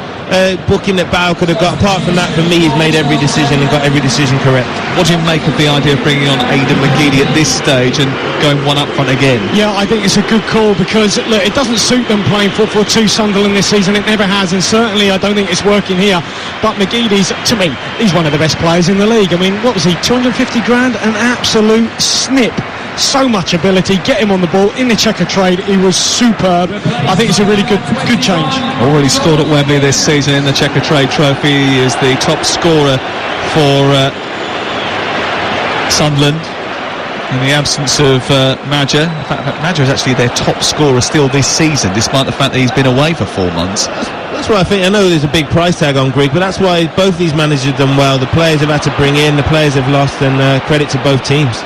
booking that Bow could have got. Apart from that, for me, he's made every decision and got every decision correct. What do you make of the idea of bringing on Aidan McGeady at this stage and going one up front again? Yeah, I think it's a good call because look, it doesn't suit them playing 4-4-2 Sunderland this season. It never has, and certainly I don't think it's working here. But McGeady's, to me, he's one of the best players in the league. I mean, what was he, 250 grand? An absolute snip. So much ability, get him on the ball in the checker trade. He was superb. I think it's a really good change. Already scored at Wembley this season in the checker trade trophy. He is the top scorer for Sunderland in the absence of Madger. In fact, Madger is actually their top scorer still this season, despite the fact that he's been away for 4 months. That's what I think. I know there's a big price tag on Grigg, but that's why both these managers have done well. The players have had to bring in, the players have lost, and credit to both teams.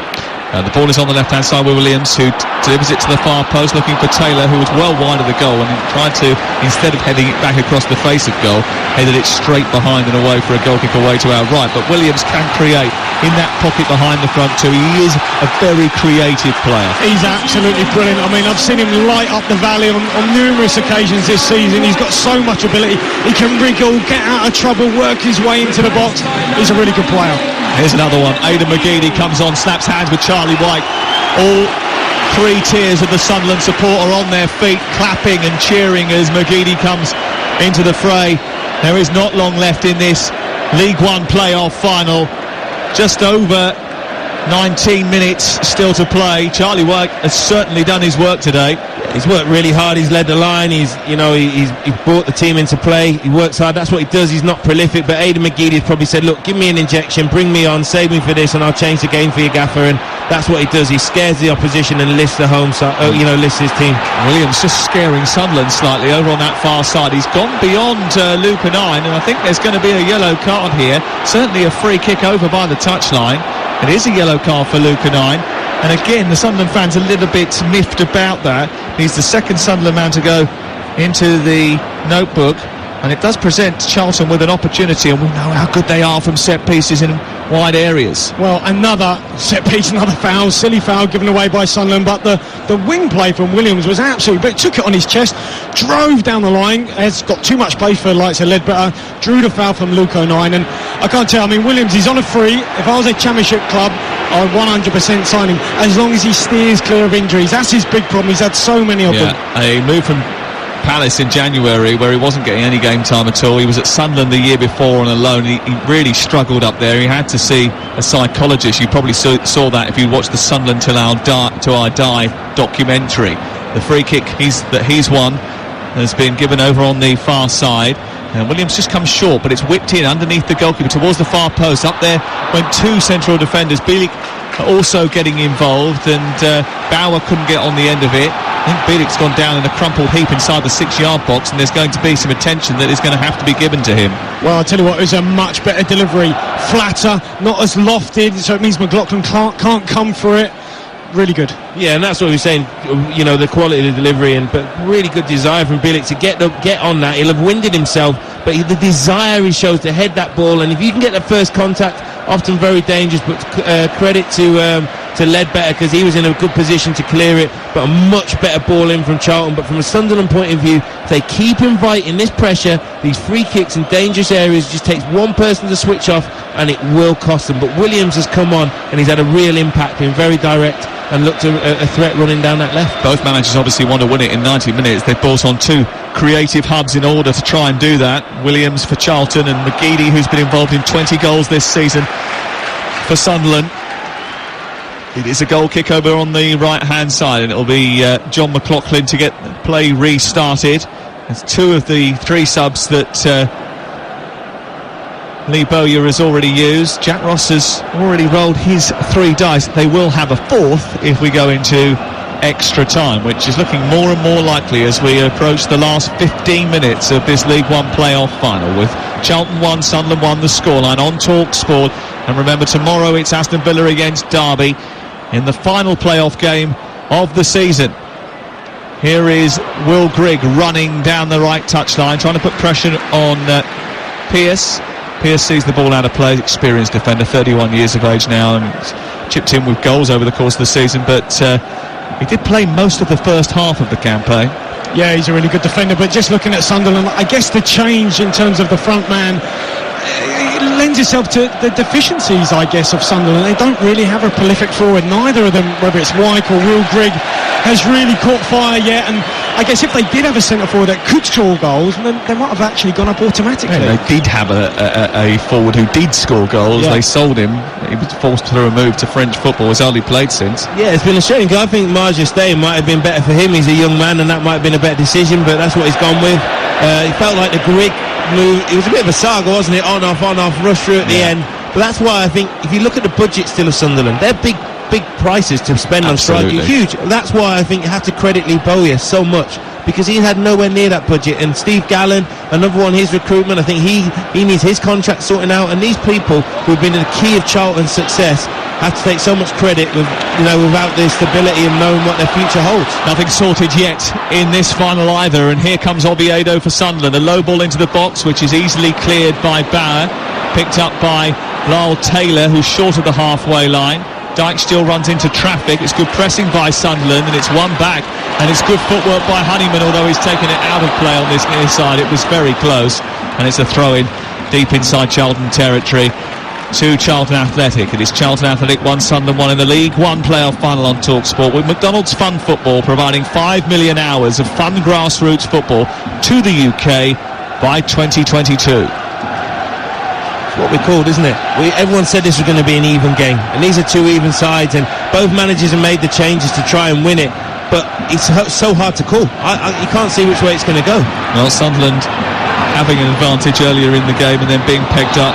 The ball is on the left-hand side with Williams, who delivers it to the far post, looking for Taylor, who was well wide of the goal, and tried to, instead of heading it back across the face of goal, headed it straight behind and away for a goal kick away to our right. But Williams can create in that pocket behind the front too. He is a very creative player. He's absolutely brilliant. I mean, I've seen him light up the valley on numerous occasions this season. He's got so much ability. He can wriggle, get out of trouble, work his way into the box. He's a really good player. Here's another one. Aidan McGeady comes on, snaps hands with Charlie White. All three tiers of the Sunderland support are on their feet, clapping and cheering as McGeady comes into the fray. There is not long left in this League One playoff final. Just over 19 minutes still to play. Charlie White has certainly done his work today. He's worked really hard. He's led the line. He's brought the team into play. He works hard. That's what he does. He's not prolific, but Aidan McGeady has probably said, look, give me an injection, bring me on, save me for this, and I'll change the game for you, Gaffer. And that's what he does. He scares the opposition and lifts the home side. Lifts his team. Williams just scaring Sunderland slightly over on that far side. He's gone beyond Luca 9, and I think there's going to be a yellow card here. Certainly a free kick over by the touchline. It is a yellow card for Luca 9. And again, the Sunderland fans a little bit miffed about that. He's the second Sunderland man to go into the notebook, and it does present Charlton with an opportunity, and we know how good they are from set pieces in wide areas. Well, another set piece, another foul, silly foul given away by Sunderland, but the wing play from Williams was absolutely, but took it on his chest, drove down the line, has got too much pace for the likes of Ledbetter, drew the foul from Luke 09, and I can't tell, I mean, Williams, he's on a free. If I was a Championship club, I'd 100% sign him, as long as he steers clear of injuries. That's his big problem, he's had so many of them. A move from Palace in January where he wasn't getting any game time at all. He was at Sunderland the year before on a loan. He really struggled up there. He had to see a psychologist. You probably saw that if you watched the Sunderland Till I Die documentary. The free kick he's won has been given over on the far side, and Williams just comes short, but it's whipped in underneath the goalkeeper towards the far post. Up there went two central defenders. Bielik also getting involved, and Bauer couldn't get on the end of it. I think Bielik's gone down in a crumpled heap inside the 6-yard box, and there's going to be some attention that is going to have to be given to him. Well, I'll tell you what, it was a much better delivery, flatter, not as lofted, so it means McLaughlin can't come for it. Really good. Yeah, and that's what we were saying, the quality of the delivery, but really good desire from Bielik to get on that. He'll have winded himself, but the desire he shows to head that ball, and if you can get that first contact, often very dangerous, but credit to Ledbetter, because he was in a good position to clear it, but a much better ball in from Charlton. But from a Sunderland point of view, if they keep inviting this pressure, these free kicks in dangerous areas, just takes one person to switch off and it will cost them. But Williams has come on and he's had a real impact, been very direct and looked a threat running down that left. Both managers obviously want to win it in 90 minutes. They've brought on two creative hubs in order to try and do that. Williams for Charlton and McGeady, who's been involved in 20 goals this season for Sunderland. It is a goal kick over on the right-hand side, and it'll be John McLaughlin to get play restarted. It's two of the three subs that Lee Bowyer has already used. Jack Ross has already rolled his 3 dice. They will have a fourth if we go into extra time, which is looking more and more likely as we approach the last 15 minutes of this League One playoff final, with Charlton 1, Sunderland 1, the scoreline on Talksport. And remember, tomorrow it's Aston Villa against Derby in the final playoff game of the season. Here is Will Grigg running down the right touchline, trying to put pressure on Pearce. Pearce sees the ball out of play, experienced defender, 31 years of age now, and chipped in with goals over the course of the season, but he did play most of the first half of the campaign. Yeah, he's a really good defender, but just looking at Sunderland, I guess the change in terms of the front man lends itself to the deficiencies, I guess, of Sunderland. They don't really have a prolific forward. Neither of them, whether it's Wyke or Will Grigg, has really caught fire yet. And I guess if they did have a centre forward that could score goals, then they might have actually gone up automatically. Yeah, they did have a forward who did score goals. Yeah. They sold him. He was forced to remove to French football. He's hardly played since. Yeah, it's been a shame, because I think Marja Stay might have been better for him. He's a young man, and that might have been a better decision, but that's what he's gone with. He felt like the Grigg move, it was a bit of a saga, wasn't it? On off, rush through at the end. But that's why I think if you look at the budget still of Sunderland, they're big prices to spend on striking, huge. That's why I think you have to credit Lee Bowyer so much, because he had nowhere near that budget. And Steve Gallen, another one, his recruitment, I think he needs his contract sorting out. And these people who've been the key of Charlton's success have to take so much credit with, without the stability of knowing what their future holds. Nothing sorted yet in this final either, and here comes Oviedo for Sunderland. A low ball into the box, which is easily cleared by Bauer, picked up by Lyle Taylor, who's short of the halfway line. Dyke still runs into traffic. It's good pressing by Sunderland, and it's one back, and it's good footwork by Honeyman, although he's taken it out of play on this near side. It was very close, and it's a throw-in deep inside Charlton territory to Charlton Athletic. It is Charlton Athletic 1, Sunderland 1 in the League 1 playoff final on Talksport, with McDonald's Fun Football providing 5 million hours of fun grassroots football to the UK by 2022. What we called, isn't it? Everyone said this was going to be an even game, and these are two even sides, and both managers have made the changes to try and win it, but it's so hard to call. You can't see which way it's going to go. Well, Sunderland having an advantage earlier in the game and then being pegged up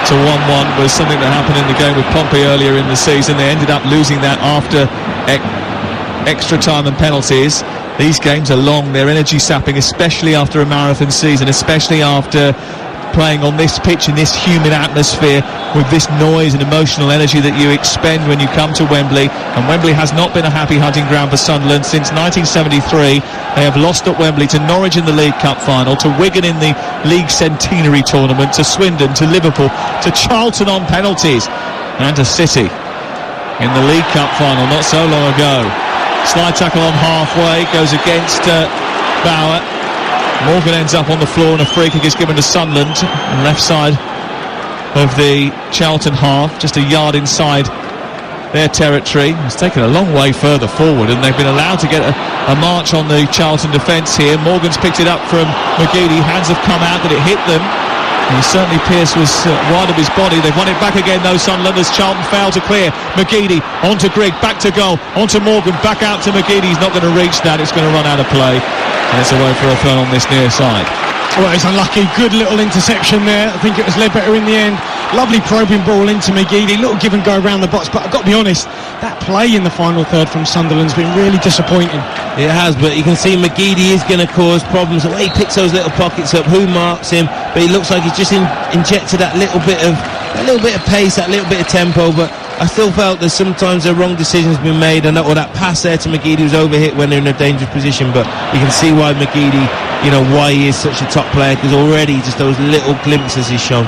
to 1-1 was something that happened in the game with Pompey earlier in the season. They ended up losing that after extra time and penalties. These games are long, they're energy sapping, especially after a marathon season, especially after playing on this pitch in this humid atmosphere with this noise and emotional energy that you expend when you come to Wembley. And Wembley has not been a happy hunting ground for Sunderland since 1973. They have lost at Wembley to Norwich in the League Cup final, to Wigan in the League Centenary tournament, to Swindon, to Liverpool, to Charlton on penalties, and to City in the League Cup final not so long ago. Slide tackle on halfway, goes against Bauer. Morgan ends up on the floor, and a free kick is given to Sunderland, left side of the Charlton half, just a yard inside their territory. It's taken a long way further forward, and they've been allowed to get a march on the Charlton defence here. Morgan's picked it up from McGeady. Hands have come out, but it hit them. And certainly Pearce was wide of his body. They've won it back again, though, Sunderland, as Charlton failed to clear. McGeady onto Grigg, back to goal, onto Morgan, back out to McGeady. He's not going to reach that. It's going to run out of play. And it's away for a throw on this near side. Well, it's unlucky. Good little interception there. I think it was Ledbetter in the end. Lovely probing ball into McGeady. Little give and go around the box. But I've got to be honest, that play in the final third from Sunderland's been really disappointing. It has, but you can see McGeady is going to cause problems. The way he picks those little pockets up, who marks him? But he looks like he's just injected that little bit of pace, that little bit of tempo. But I still felt that sometimes the wrong decisions been made, and that pass there to McGeady was overhit when they're in a dangerous position. But you can see why McGeady, why he is such a top player, because already just those little glimpses he's shown.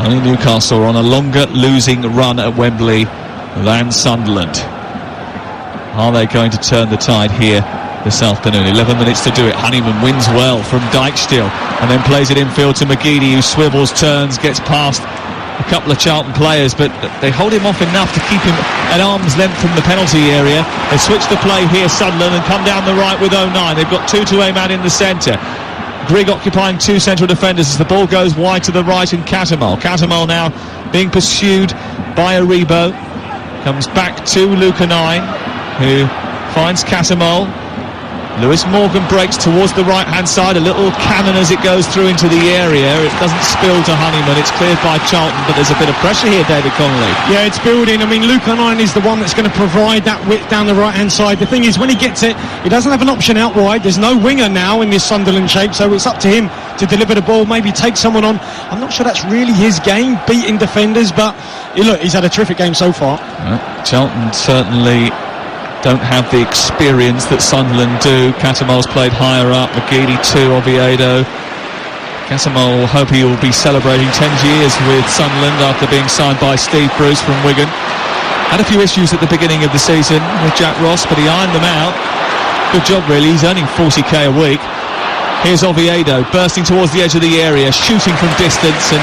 Only Newcastle are on a longer losing run at Wembley than Sunderland. Are they going to turn the tide here this afternoon? 11 minutes to do it. Honeyman wins well from Dyke still, and then plays it infield to McGeady, who swivels, turns, gets past a couple of Charlton players, but they hold him off enough to keep him at arm's length from the penalty area. They switch the play here, Sunderland, and come down the right with 09. They've got two to aim at in the centre. Grigg occupying two central defenders as the ball goes wide to the right, and Catamol now being pursued by Aribo. Comes back to Luca 9, who finds Catamol. Lewis Morgan breaks towards the right-hand side, a little cannon as it goes through into the area. It doesn't spill to Honeyman, it's cleared by Charlton, but there's a bit of pressure here, David Connolly. Yeah, it's building. I mean, Luca 9 is the one that's going to provide that width down the right-hand side. The thing is, when he gets it, he doesn't have an option out wide. There's no winger now in this Sunderland shape, so it's up to him to deliver the ball, maybe take someone on. I'm not sure that's really his game, beating defenders, but look, he's had a terrific game so far. Charlton certainly don't have the experience that Sunderland do. Catamol's played higher up, McGeady 2, Oviedo. Catamol will hope he will be celebrating 10 years with Sunderland after being signed by Steve Bruce from Wigan. Had a few issues at the beginning of the season with Jack Ross, but he ironed them out. Good job, really. He's earning 40k a week. Here's Oviedo bursting towards the edge of the area, shooting from distance, and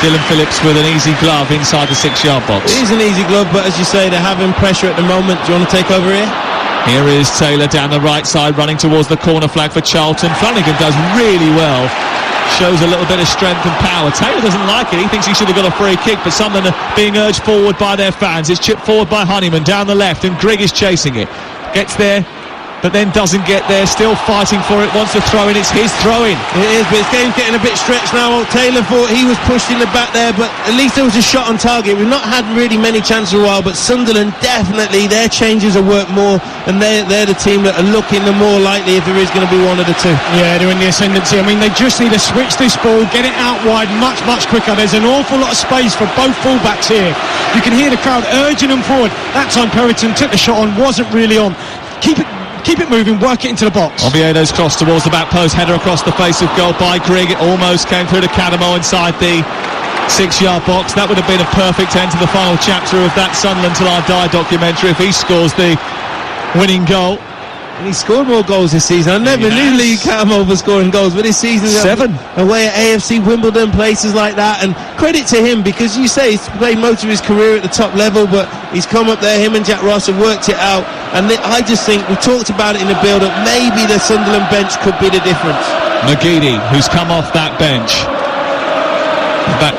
Dylan Phillips with an easy glove inside the 6-yard box. It is an easy glove, but as you say, they're having pressure at the moment. Do you want to take over here? Here is Taylor down the right side, running towards the corner flag for Charlton. Flanagan does really well. Shows a little bit of strength and power. Taylor doesn't like it. He thinks he should have got a free kick, but Sunderland are being urged forward by their fans. It's chipped forward by Honeyman down the left, and Grigg is chasing it. Gets there but then doesn't get there, still fighting for it, wants to throw in, it's his throw-in. It is, but his game's getting a bit stretched now. Taylor thought he was pushed in the back there, but at least there was a shot on target. We've not had really many chances for a while, but Sunderland definitely, their changes have worked more, and they're the team that are looking the more likely if there is going to be one of the two. Yeah, they're in the ascendancy. I mean, they just need to switch this ball, get it out wide much, much quicker. There's an awful lot of space for both fullbacks here. You can hear the crowd urging them forward. That time Perrington took the shot on, wasn't really on. Keep it moving, work it into the box. Oviedo's cross towards the back post, header across the face of goal by Grigg. It almost came through to Cadamo inside the 6-yard box. That would have been a perfect end to the final chapter of that Sunderland Till I Die documentary if he scores the winning goal. And he scored more goals this season. I never knew Lee Cadamo was scoring goals, but this season 7 away at AFC Wimbledon, places like that. And credit to him, because you say he's played most of his career at the top level, but he's come up there. Him and Jack Ross have worked it out, and I just think we talked about it in the build-up. Maybe the Sunderland bench could be the difference. McGeady, who's come off that bench.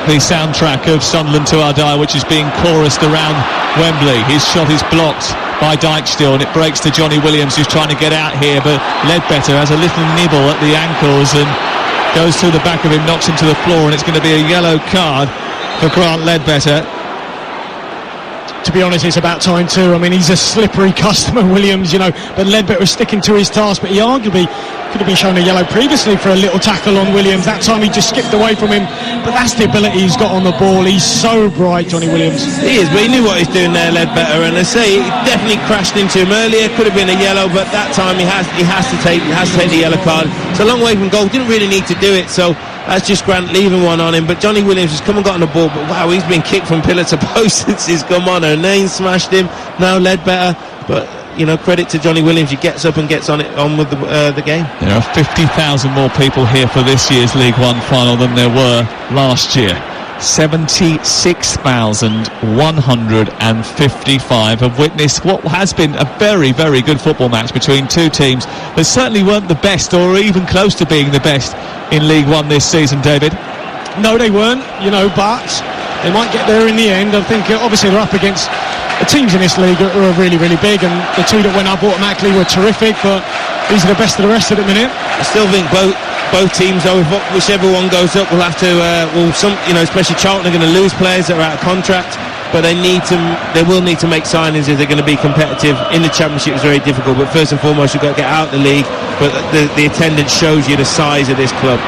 The soundtrack of Sunderland To Our Die, which is being chorused around Wembley. His shot is blocked by Dijksteel, and it breaks to Johnny Williams, who's trying to get out here, but Ledbetter has a little nibble at the ankles and goes through the back of him, knocks him to the floor, and it's going to be a yellow card for Grant Ledbetter. To be honest, it's about time too. I mean, he's a slippery customer, Williams, but Ledbetter was sticking to his task, but he arguably could have been shown a yellow previously for a little tackle on Williams. That time he just skipped away from him, but that's the ability he's got on the ball. He's so bright, Johnny Williams. He is, but he knew what he's doing there, Ledbetter, and I say he definitely crashed into him earlier. Could have been a yellow, but that time he has to take the yellow card. It's a long way from goal, didn't really need to do it, so that's just Grant leaving one on him. But Johnny Williams has come and gotten the ball, but wow, he's been kicked from pillar to post since he's come on. O'Neill smashed him, now Ledbetter, but credit to Johnny Williams. He gets up and gets on with the game. There are 50,000 more people here for this year's League One final than there were last year. 76,155 have witnessed what has been a very, very good football match between two teams that certainly weren't the best or even close to being the best in League One this season, David. No, they weren't, but they might get there in the end. I think obviously they're up against the teams in this league who are really, really big, and the two that went up automatically were terrific, but these are the best of the rest at the minute. I still think both teams, though, whichever one goes up, will have to, especially Charlton are going to lose players that are out of contract, but they will need to make signings if they're going to be competitive. In the Championship it's very difficult, but first and foremost you've got to get out of the league, but the attendance shows you the size of these clubs.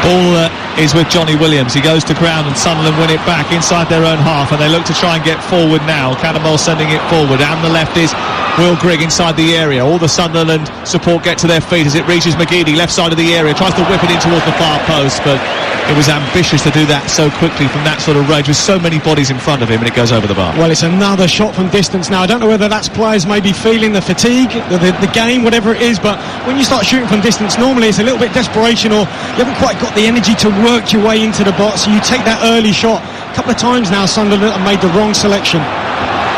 Ball is with Johnny Williams. He goes to ground and Sunderland win it back inside their own half, and they look to try and get forward now. Cadamo sending it forward, and the left is Will Grigg inside the area. All the Sunderland support get to their feet as it reaches McGeady, left side of the area, tries to whip it in towards the far post, but it was ambitious to do that so quickly from that sort of range with so many bodies in front of him, and it goes over the bar. Well, it's another shot from distance now. I don't know whether that's players maybe feeling the fatigue, the game, whatever it is, but when you start shooting from distance, normally it's a little bit desperation, or you haven't quite got the energy to work your way into the box, so you take that early shot. A couple of times now Sunderland have made the wrong selection.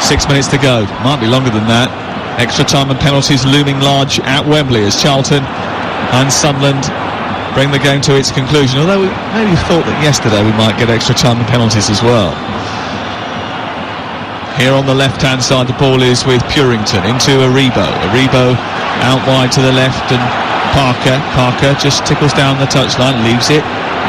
6 minutes to go, might be longer than that. Extra time and penalties looming large at Wembley as Charlton and Sunderland bring the game to its conclusion, although we maybe thought that yesterday we might get extra time and penalties as well. Here on the left hand side the ball is with Purington into Aribo out wide to the left, and Parker just tickles down the touchline, leaves it,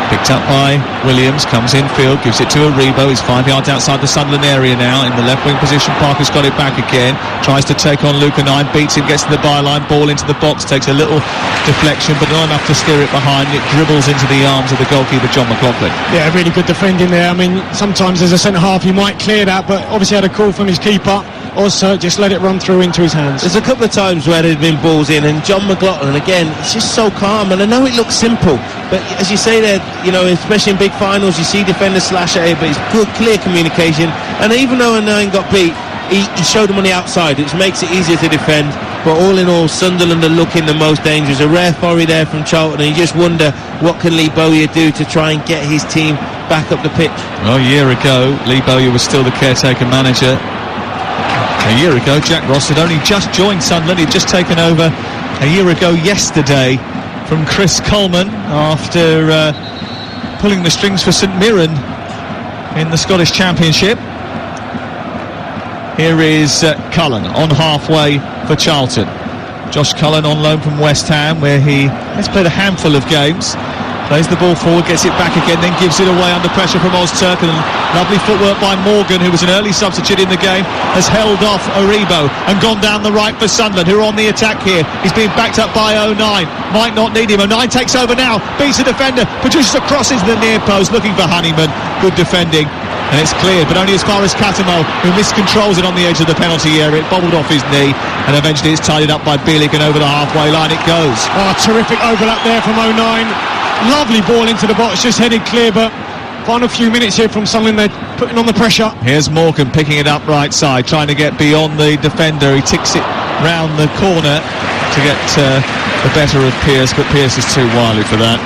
picked up by Williams, comes infield, gives it to Aribo. He's 5 yards outside the Sunderland area now in the left wing position. Parker's got it back again, tries to take on Luca 9, beats him, gets to the byline, ball into the box, takes a little deflection but not enough to steer it behind. It dribbles into the arms of the goalkeeper John McLaughlin. Yeah, really good defending there. I mean, sometimes as a centre half you might clear that, but obviously had a call from his keeper. Also just let it run through into his hands. There's a couple of times where there's been balls in, and John McLaughlin again, it's just so calm, and I know it looks simple, but as you say there, especially in big finals, you see defenders slash at it, but it's good, clear communication. And even though O'Neill got beat, he showed them on the outside, which makes it easier to defend. But all in all, Sunderland are looking the most dangerous. A rare foray there from Charlton, and you just wonder what can Lee Bowyer do to try and get his team back up the pitch. Well, a year ago Lee Bowyer was still the caretaker manager. A year ago Jack Ross had only just joined Sunderland. He'd just taken over a year ago yesterday from Chris Coleman after pulling the strings for St Mirren in the Scottish Championship. Here is Cullen on halfway for Charlton. Josh Cullen on loan from West Ham, where he has played a handful of games. Plays the ball forward, gets it back again, then gives it away under pressure from Ozturk, and lovely footwork by Morgan, who was an early substitute in the game, has held off Aribo and gone down the right for Sunderland, who are on the attack here. He's being backed up by 09, might not need him. 09 takes over now, beats the defender, produces a cross into the near post, looking for Honeyman. Good defending, and it's cleared, but only as far as Catamo, who miscontrols it on the edge of the penalty area. It bobbled off his knee, and eventually it's tidied up by Bielik, and over the halfway line it goes. Oh, terrific overlap there from 09. Lovely ball into the box, just headed clear, but final few minutes here from Sunderland, they're putting on the pressure. Here's Morgan picking it up right side, trying to get beyond the defender. He ticks it round the corner to get the better of Pearce, but Pearce is too wily for that.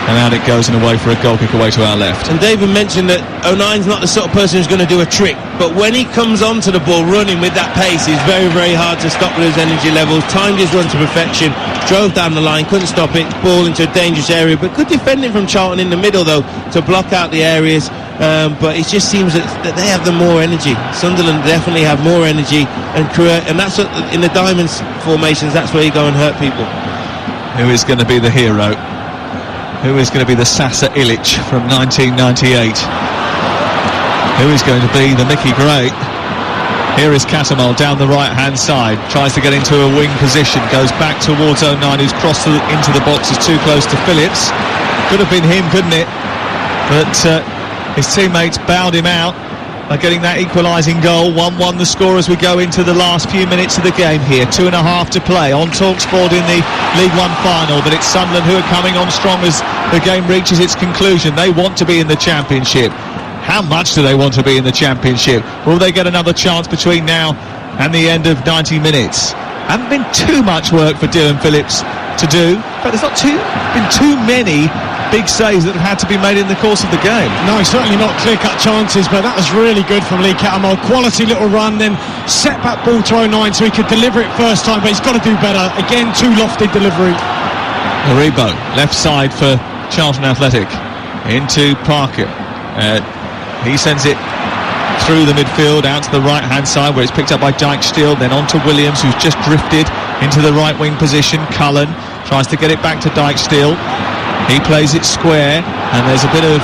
And out it goes and away for a goal kick away to our left. And David mentioned that 09's not the sort of person who's going to do a trick, but when he comes onto the ball running with that pace, it's very, very hard to stop with his energy levels. Timed his run to perfection, drove down the line, couldn't stop it, ball into a dangerous area, but good defending from Charlton in the middle though to block out the areas. But it just seems that they have the more energy. Sunderland definitely have more energy and create, and that's what, in the diamonds formations, that's where you go and hurt people. Who is going to be the hero? Who is going to be the Sasa Ilic from 1998? Who is going to be the Mickey Gray? Here is Catamol down the right-hand side, tries to get into a wing position, goes back towards 09, who's crossed into the box, is too close to Phillips. Could have been him, couldn't it? But his teammates bowed him out by getting that equalising goal. 1-1 the score as we go into the last few minutes of the game here. 2.5 to play on Talksport in the League One final, but it's Sunderland who are coming on strong as the game reaches its conclusion. They want to be in the Championship. How much do they want to be in the Championship? Will they get another chance between now and the end of 90 minutes? Hasn't been too much work for Dylan Phillips to do, but there's not been too many big saves that have had to be made in the course of the game. No, certainly not clear-cut chances, but that was really good from Lee Cattermole. Quality little run, then set back ball to 09 so he could deliver it first time, but he's got to do better. Again, too lofty delivery. Aribo, left side for Charlton Athletic, into Parker. He sends it through the midfield out to the right-hand side where it's picked up by Dijksteel, then on to Williams, who's just drifted into the right-wing position. Cullen tries to get it back to Dijksteel. He plays it square, and there's a bit of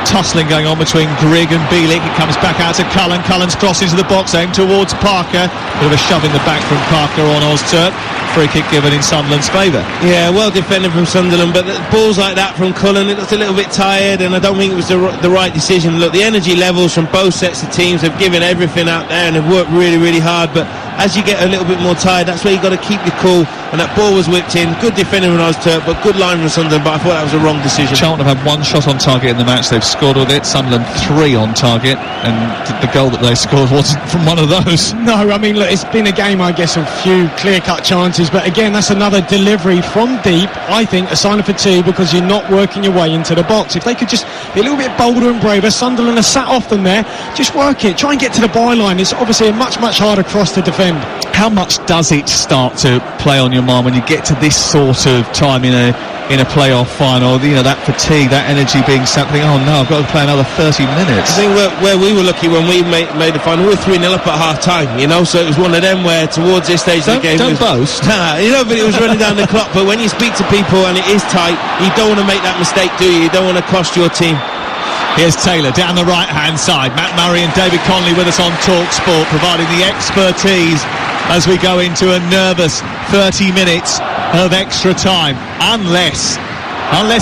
tussling going on between Grigg and Bielik. It comes back out to Cullen. Cullen's cross into the box, aimed towards Parker. Bit of a shove in the back from Parker on Ozturk. Free kick given in Sunderland's favour. Yeah, well defended from Sunderland, but balls like that from Cullen, it looks a little bit tired, and I don't think it was the right decision. Look, the energy levels from both sets of teams have given everything out there and have worked really, really hard, but as you get a little bit more tired, that's where you've got to keep your cool, and that ball was whipped in. Good defending from Ozturk, but good line from Sunderland, but I thought that was a wrong decision. Charlton have had one shot on target in the match. They've scored with it. Sunderland 3 on target, and the goal that they scored wasn't from one of those. No, I mean, look, it's been a game, I guess, of a few clear-cut chances, but again, that's another delivery from deep, I think, a sign of fatigue, because you're not working your way into the box. If they could just be a little bit bolder and braver, Sunderland have sat off them there, just work it, try and get to the byline. It's obviously a much, much harder cross to defend. How much does it start to play on your mind when you get to this sort of time in a playoff final? You know, that fatigue, that energy being something, oh no, I've got to play another 30 minutes. I think where we were lucky when we made the final, we were 3-0 up at half time, you know, so it was one of them where towards this stage of the game... Don't boast. You know, but it was running down the clock, but when you speak to people and it is tight, you don't want to make that mistake, do you? You don't want to cost your team. Here's Taylor down the right-hand side. Matt Murray and David Connolly with us on Talksport, providing the expertise as we go into a nervous 30 minutes of extra time. Unless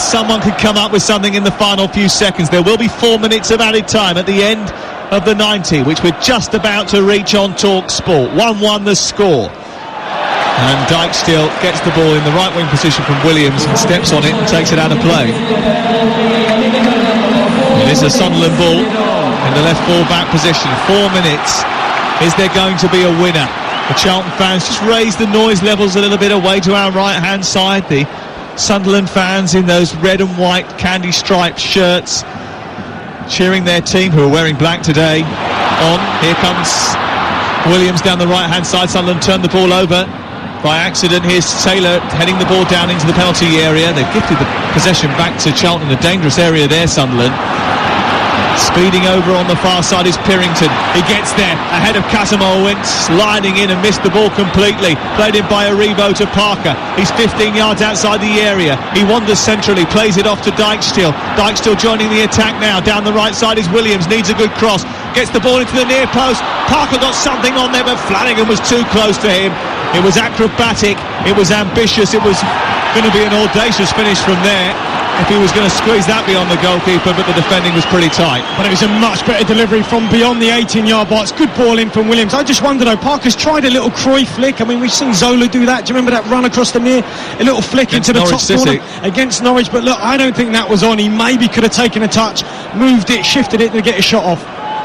someone could come up with something in the final few seconds. There will be 4 minutes of added time at the end of the 90, which we're just about to reach on Talksport. 1-1 the score. And Dijksteel gets the ball in the right-wing position from Williams and steps on it and takes it out of play. It is a Sunderland ball in the left full-back position. 4 minutes. Is there going to be a winner? The Charlton fans just raise the noise levels a little bit away to our right-hand side. The Sunderland fans in those red and white candy-striped shirts cheering their team, who are wearing black today, on. Here comes Williams down the right-hand side. Sunderland turned the ball over by accident. Here's Taylor heading the ball down into the penalty area. They've gifted the possession back to Charlton, a dangerous area there, Sunderland. Speeding over on the far side is Pirrington. He gets there ahead of Casamol, went sliding in and missed the ball completely. Played in by Aribo to Parker. He's 15 yards outside the area. He wanders centrally, plays it off to Dijksteel. Dijksteel joining the attack now. Down the right side is Williams, needs a good cross. Gets the ball into the near post. Parker got something on there, but Flanagan was too close to him. It was acrobatic, it was ambitious, it was going to be an audacious finish from there if he was going to squeeze that beyond the goalkeeper, but the defending was pretty tight. But it was a much better delivery from beyond the 18-yard box. Good ball in from Williams. I just wonder though, Parker's tried a little Cruyff flick. I mean, we've seen Zola do that. Do you remember that run across the near? A little flick against into the Norwich top corner against Norwich. But look, I don't think that was on. He maybe could have taken a touch, moved it, shifted it to get a shot off.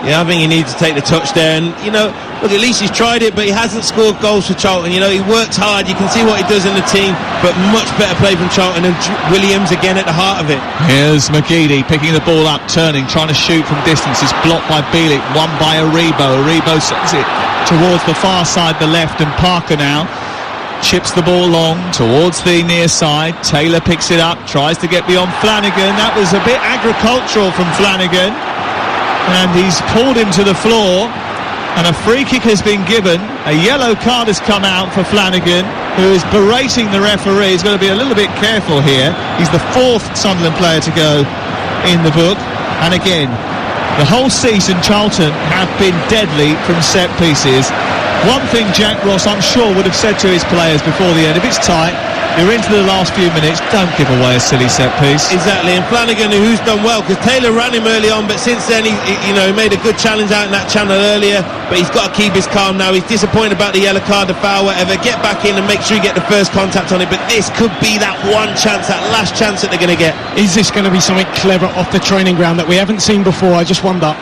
Yeah, I think he needs to take the touch there, and look, at least he's tried it, but he hasn't scored goals for Charlton. He works hard, you can see what he does in the team, but much better play from Charlton, and Williams again at the heart of it. Here's McGeady picking the ball up, turning, trying to shoot from distance. It's blocked by Bielik, won by Aribo. Aribo sends it towards the far side, the left, and Parker now chips the ball long towards the near side. Taylor picks it up, tries to get beyond Flanagan. That was a bit agricultural from Flanagan, and he's pulled him to the floor, and a free kick has been given. A yellow card has come out for Flanagan, who is berating the referee. He's got to be a little bit careful here. He's the fourth Sunderland player to go in the book, and again, the whole season Charlton have been deadly from set pieces. One thing Jack Ross, I'm sure, would have said to his players before the end: if it's tight, you're into the last few minutes, don't give away a silly set piece. Exactly, and Flanagan, who's done well, because Taylor ran him early on, but since then he made a good challenge out in that channel earlier, but he's got to keep his calm now. He's disappointed about the yellow card, the foul, whatever. Get back in and make sure you get the first contact on it, but this could be that one chance, that last chance that they're going to get. Is this going to be something clever off the training ground that we haven't seen before? I just wonder.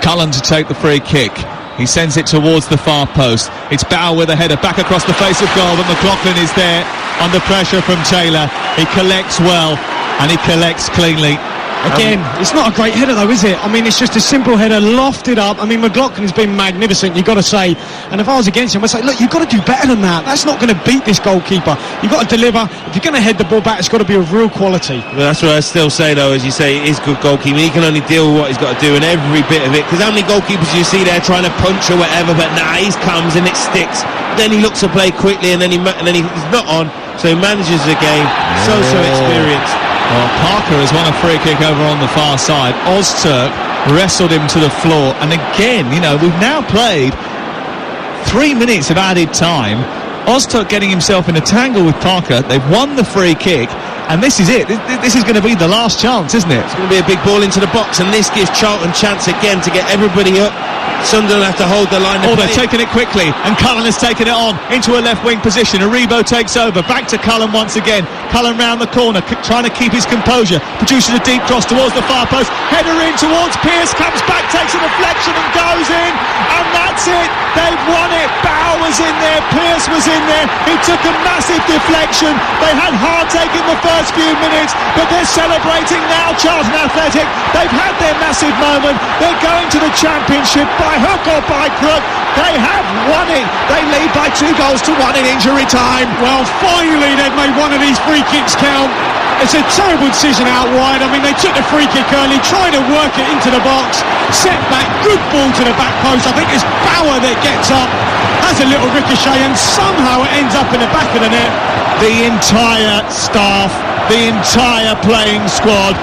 Cullen to take the free kick. He sends it towards the far post. It's Bauer with a header back across the face of goal, but McLaughlin is there under pressure from Taylor. He collects well, and he collects cleanly. Again, it's not a great header though, is it? I mean, it's just a simple header, lofted up. I mean, McLaughlin has been magnificent, you've got to say. And if I was against him, I'd say, look, you've got to do better than that. That's not going to beat this goalkeeper. You've got to deliver. If you're going to head the ball back, it's got to be of real quality. Well, that's what I still say, though, as you say, it is good goalkeeping. He can only deal with what he's got to do, and every bit of it. Because how many goalkeepers do you see there trying to punch or whatever, but he comes and it sticks. Then he looks to play quickly, and then he's not on, so he manages the game. So experienced. Well, Parker has won a free kick over on the far side. Ozturk wrestled him to the floor, and again, we've now played 3 minutes of added time. Ozturk getting himself in a tangle with Parker. They've won the free kick, and this is it. This is going to be the last chance, isn't it? It's going to be a big ball into the box, and this gives Charlton chance again to get everybody up. Sunderland have to hold the line. They're taking it quickly, and Cullen has taken it on into a left wing position. Aribo takes over, back to Cullen once again. Cullen round the corner, trying to keep his composure, produces a deep cross towards the far post, header in towards Pearce, comes back, takes a deflection and goes in, and that's it. They've won it. Bauer was in there, Pearce was in there. He took a massive deflection. They had hard taking the first few minutes, but they're celebrating now. Charlton Athletic, they've had their massive moment. They're going to the Championship by hook or by crook. They have won it. They lead by 2-1 in injury time. Well, finally they've made one of these free kicks count. It's a terrible decision out wide. I mean, they took the free kick early, tried to work it into the box, set back, good ball to the back post. I think it's Bauer that gets up, has a little ricochet, and somehow it ends up in the back of the net. The entire staff, the entire playing squad,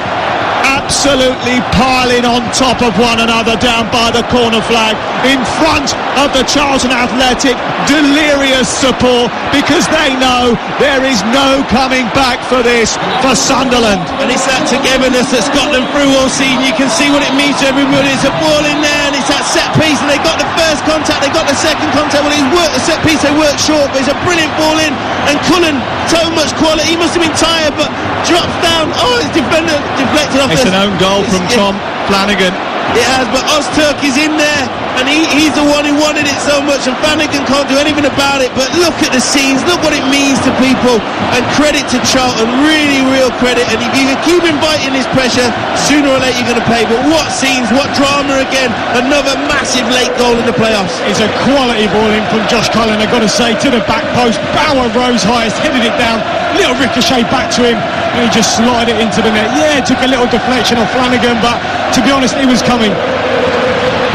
absolutely piling on top of one another down by the corner flag in front of the Charlton Athletic. Delirious support, because they know there is no coming back for this for Sunderland. And it's that togetherness that's got them through all season. You can see what it means to everybody. It's a ball in there, and it's that set piece, and they got the first contact, they got the second contact. Well, he's worked the set piece, they worked short, but it's a brilliant ball in, and Cullen, so much quality. He must have been tired, but drops down. His defender deflected off. It's an own goal from Tom Flanagan. It has, but Ozturk is in there, and he's the one who wanted it so much, and Flanagan can't do anything about it. But look at the scenes, look what it means to people, and credit to Charlton, really real credit. And if you can keep inviting this pressure, sooner or later you're going to pay. But what scenes, what drama again. Another massive late goal in the playoffs. It's a quality ball in from Josh Cullen, I've got to say, to the back post. Bauer rose highest, headed it down, little ricochet back to him, and he just slotted it into the net. Yeah, it took a little deflection on Flanagan, but to be honest, it was coming.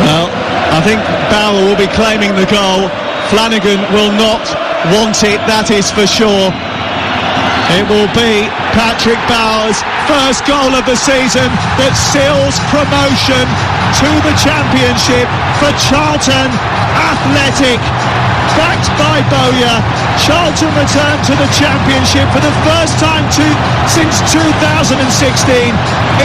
Well, I think Bauer will be claiming the goal. Flanagan will not want it, that is for sure. It will be Patrick Bauer's first goal of the season that seals promotion to the Championship for Charlton Athletic. Backed by Bowyer, Charlton returned to the Championship for the first time since 2016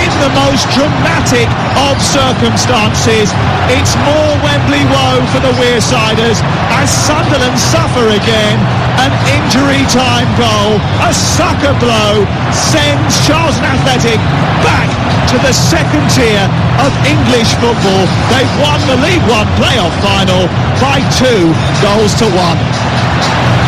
in the most dramatic of circumstances. It's more Wembley woe for the Wearsiders as Sunderland suffer again. An injury time goal, a sucker blow, sends Charlton Athletic back to the second tier of English football. They've won the League One playoff final by 2-1.